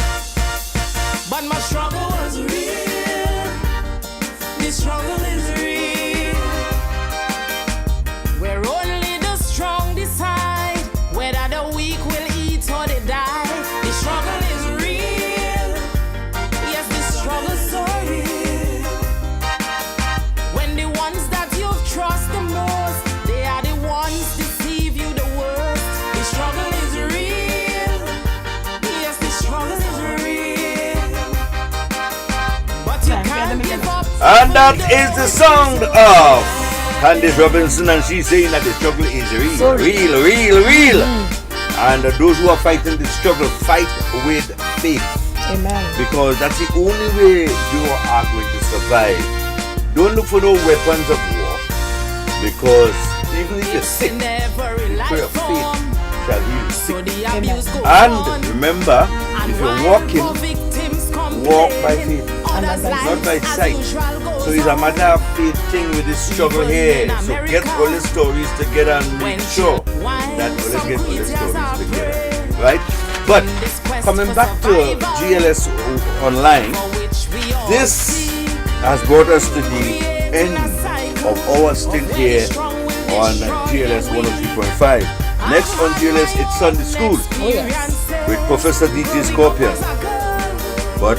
But my struggle was real. The struggle is real. Where only the strong decide whether the weak will eat or they die. The struggle is real. Yes, the struggle so real. When the ones that you trust the most, they are the ones deceive you the worst. The struggle is real. Yes, the struggle is real. But you can't give up. And that is the song of Candice Robinson, and she's saying that the struggle is real, real. And those who are fighting the struggle, fight with faith. Amen. Because that's the only way you are going to survive. Don't look for no weapons of war. Because even if you're sick, you pray of faith shall heal the So sick. the abuse goes And on. remember, if you're walking, walk by faith, Others not by lives as sight. usual goes So it's a matter of faith thing with this struggle here. So get all the stories together and make sure that let's get all the stories together. Right? But coming back to GLS Online, this has brought us to the end of our stint here on GLS 103.5. Next on GLS, it's Sunday School with Professor DJ Scorpion. But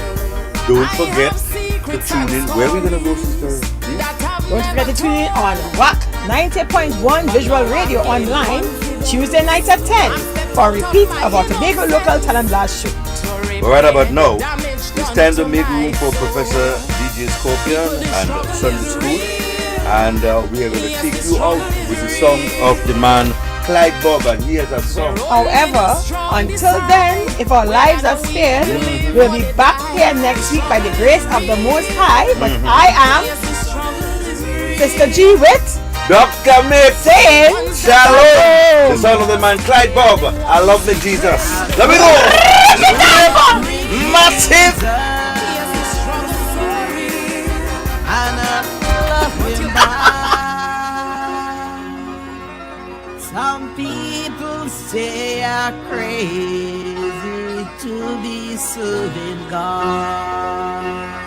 don't forget to tune in. Where are we going to go, Sister? Don't forget to tune in on Rock 90.1 Visual Radio Online Tuesday nights at 10 for a repeat of our Tobago Local Talent Blast show. But right about now, it's time to make room for Professor DJ Scorpion and Sunday School. And we are going to take you out with the song of the man Clyde Bob. He has a song. However, until then, if our lives are spared, we'll be back here next week by the grace of the Most High. But I am Sister G with Dr. Mick saying Shalom. The son of the man Clyde Bob. I love the Jesus. Let me go. Massive. Some people say I'm crazy to be serving God.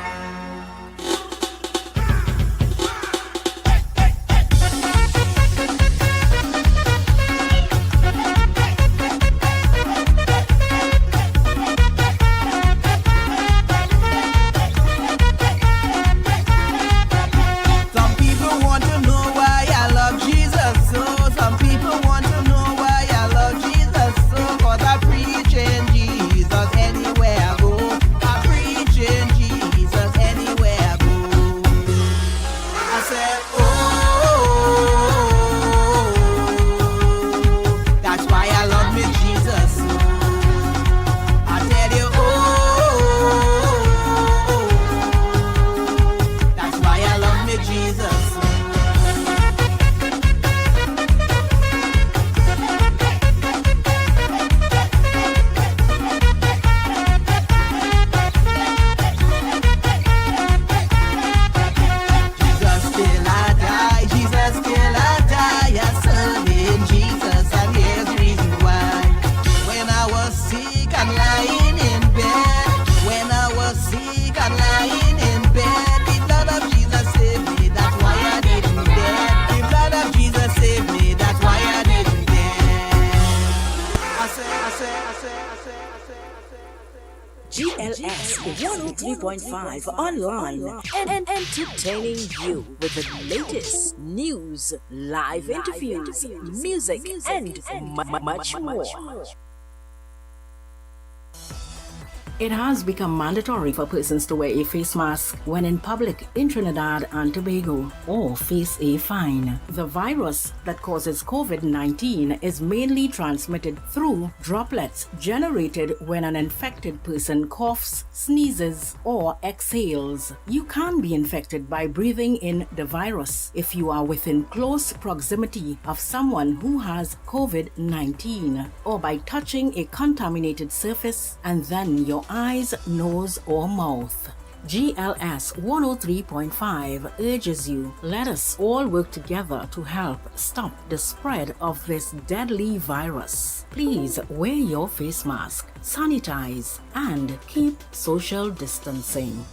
Some people want to know why I love Jesus so. Some people want to know why I love Jesus so. 'Cause I preach in Jesus anywhere I go. I preach in Jesus anywhere I go. I said, oh, that's why I love me Jesus. I tell you, that's why I love me Jesus. Jesus till I die, Jesus till I die, I serve in Jesus, and here's the reason why. When I was sick and lying in bed, when I was sick and lying in bed, the blood of Jesus saved me, that's why I didn't dead. The blood of Jesus saved me, that's why I didn't dead. I say. GLS 103.5 online and entertaining you with the latest news, live interviews, music, and much more. It has become mandatory for persons to wear a face mask when in public in Trinidad and Tobago or face a fine. The virus that causes COVID-19 is mainly transmitted through droplets generated when an infected person coughs, sneezes, or exhales. You can be infected by breathing in the virus if you are within close proximity of someone who has COVID-19 or by touching a contaminated surface and then your eyes, nose, or mouth. GLS 103.5 urges you, let us all work together to help stop the spread of this deadly virus. Please wear your face mask, sanitize, and keep social distancing.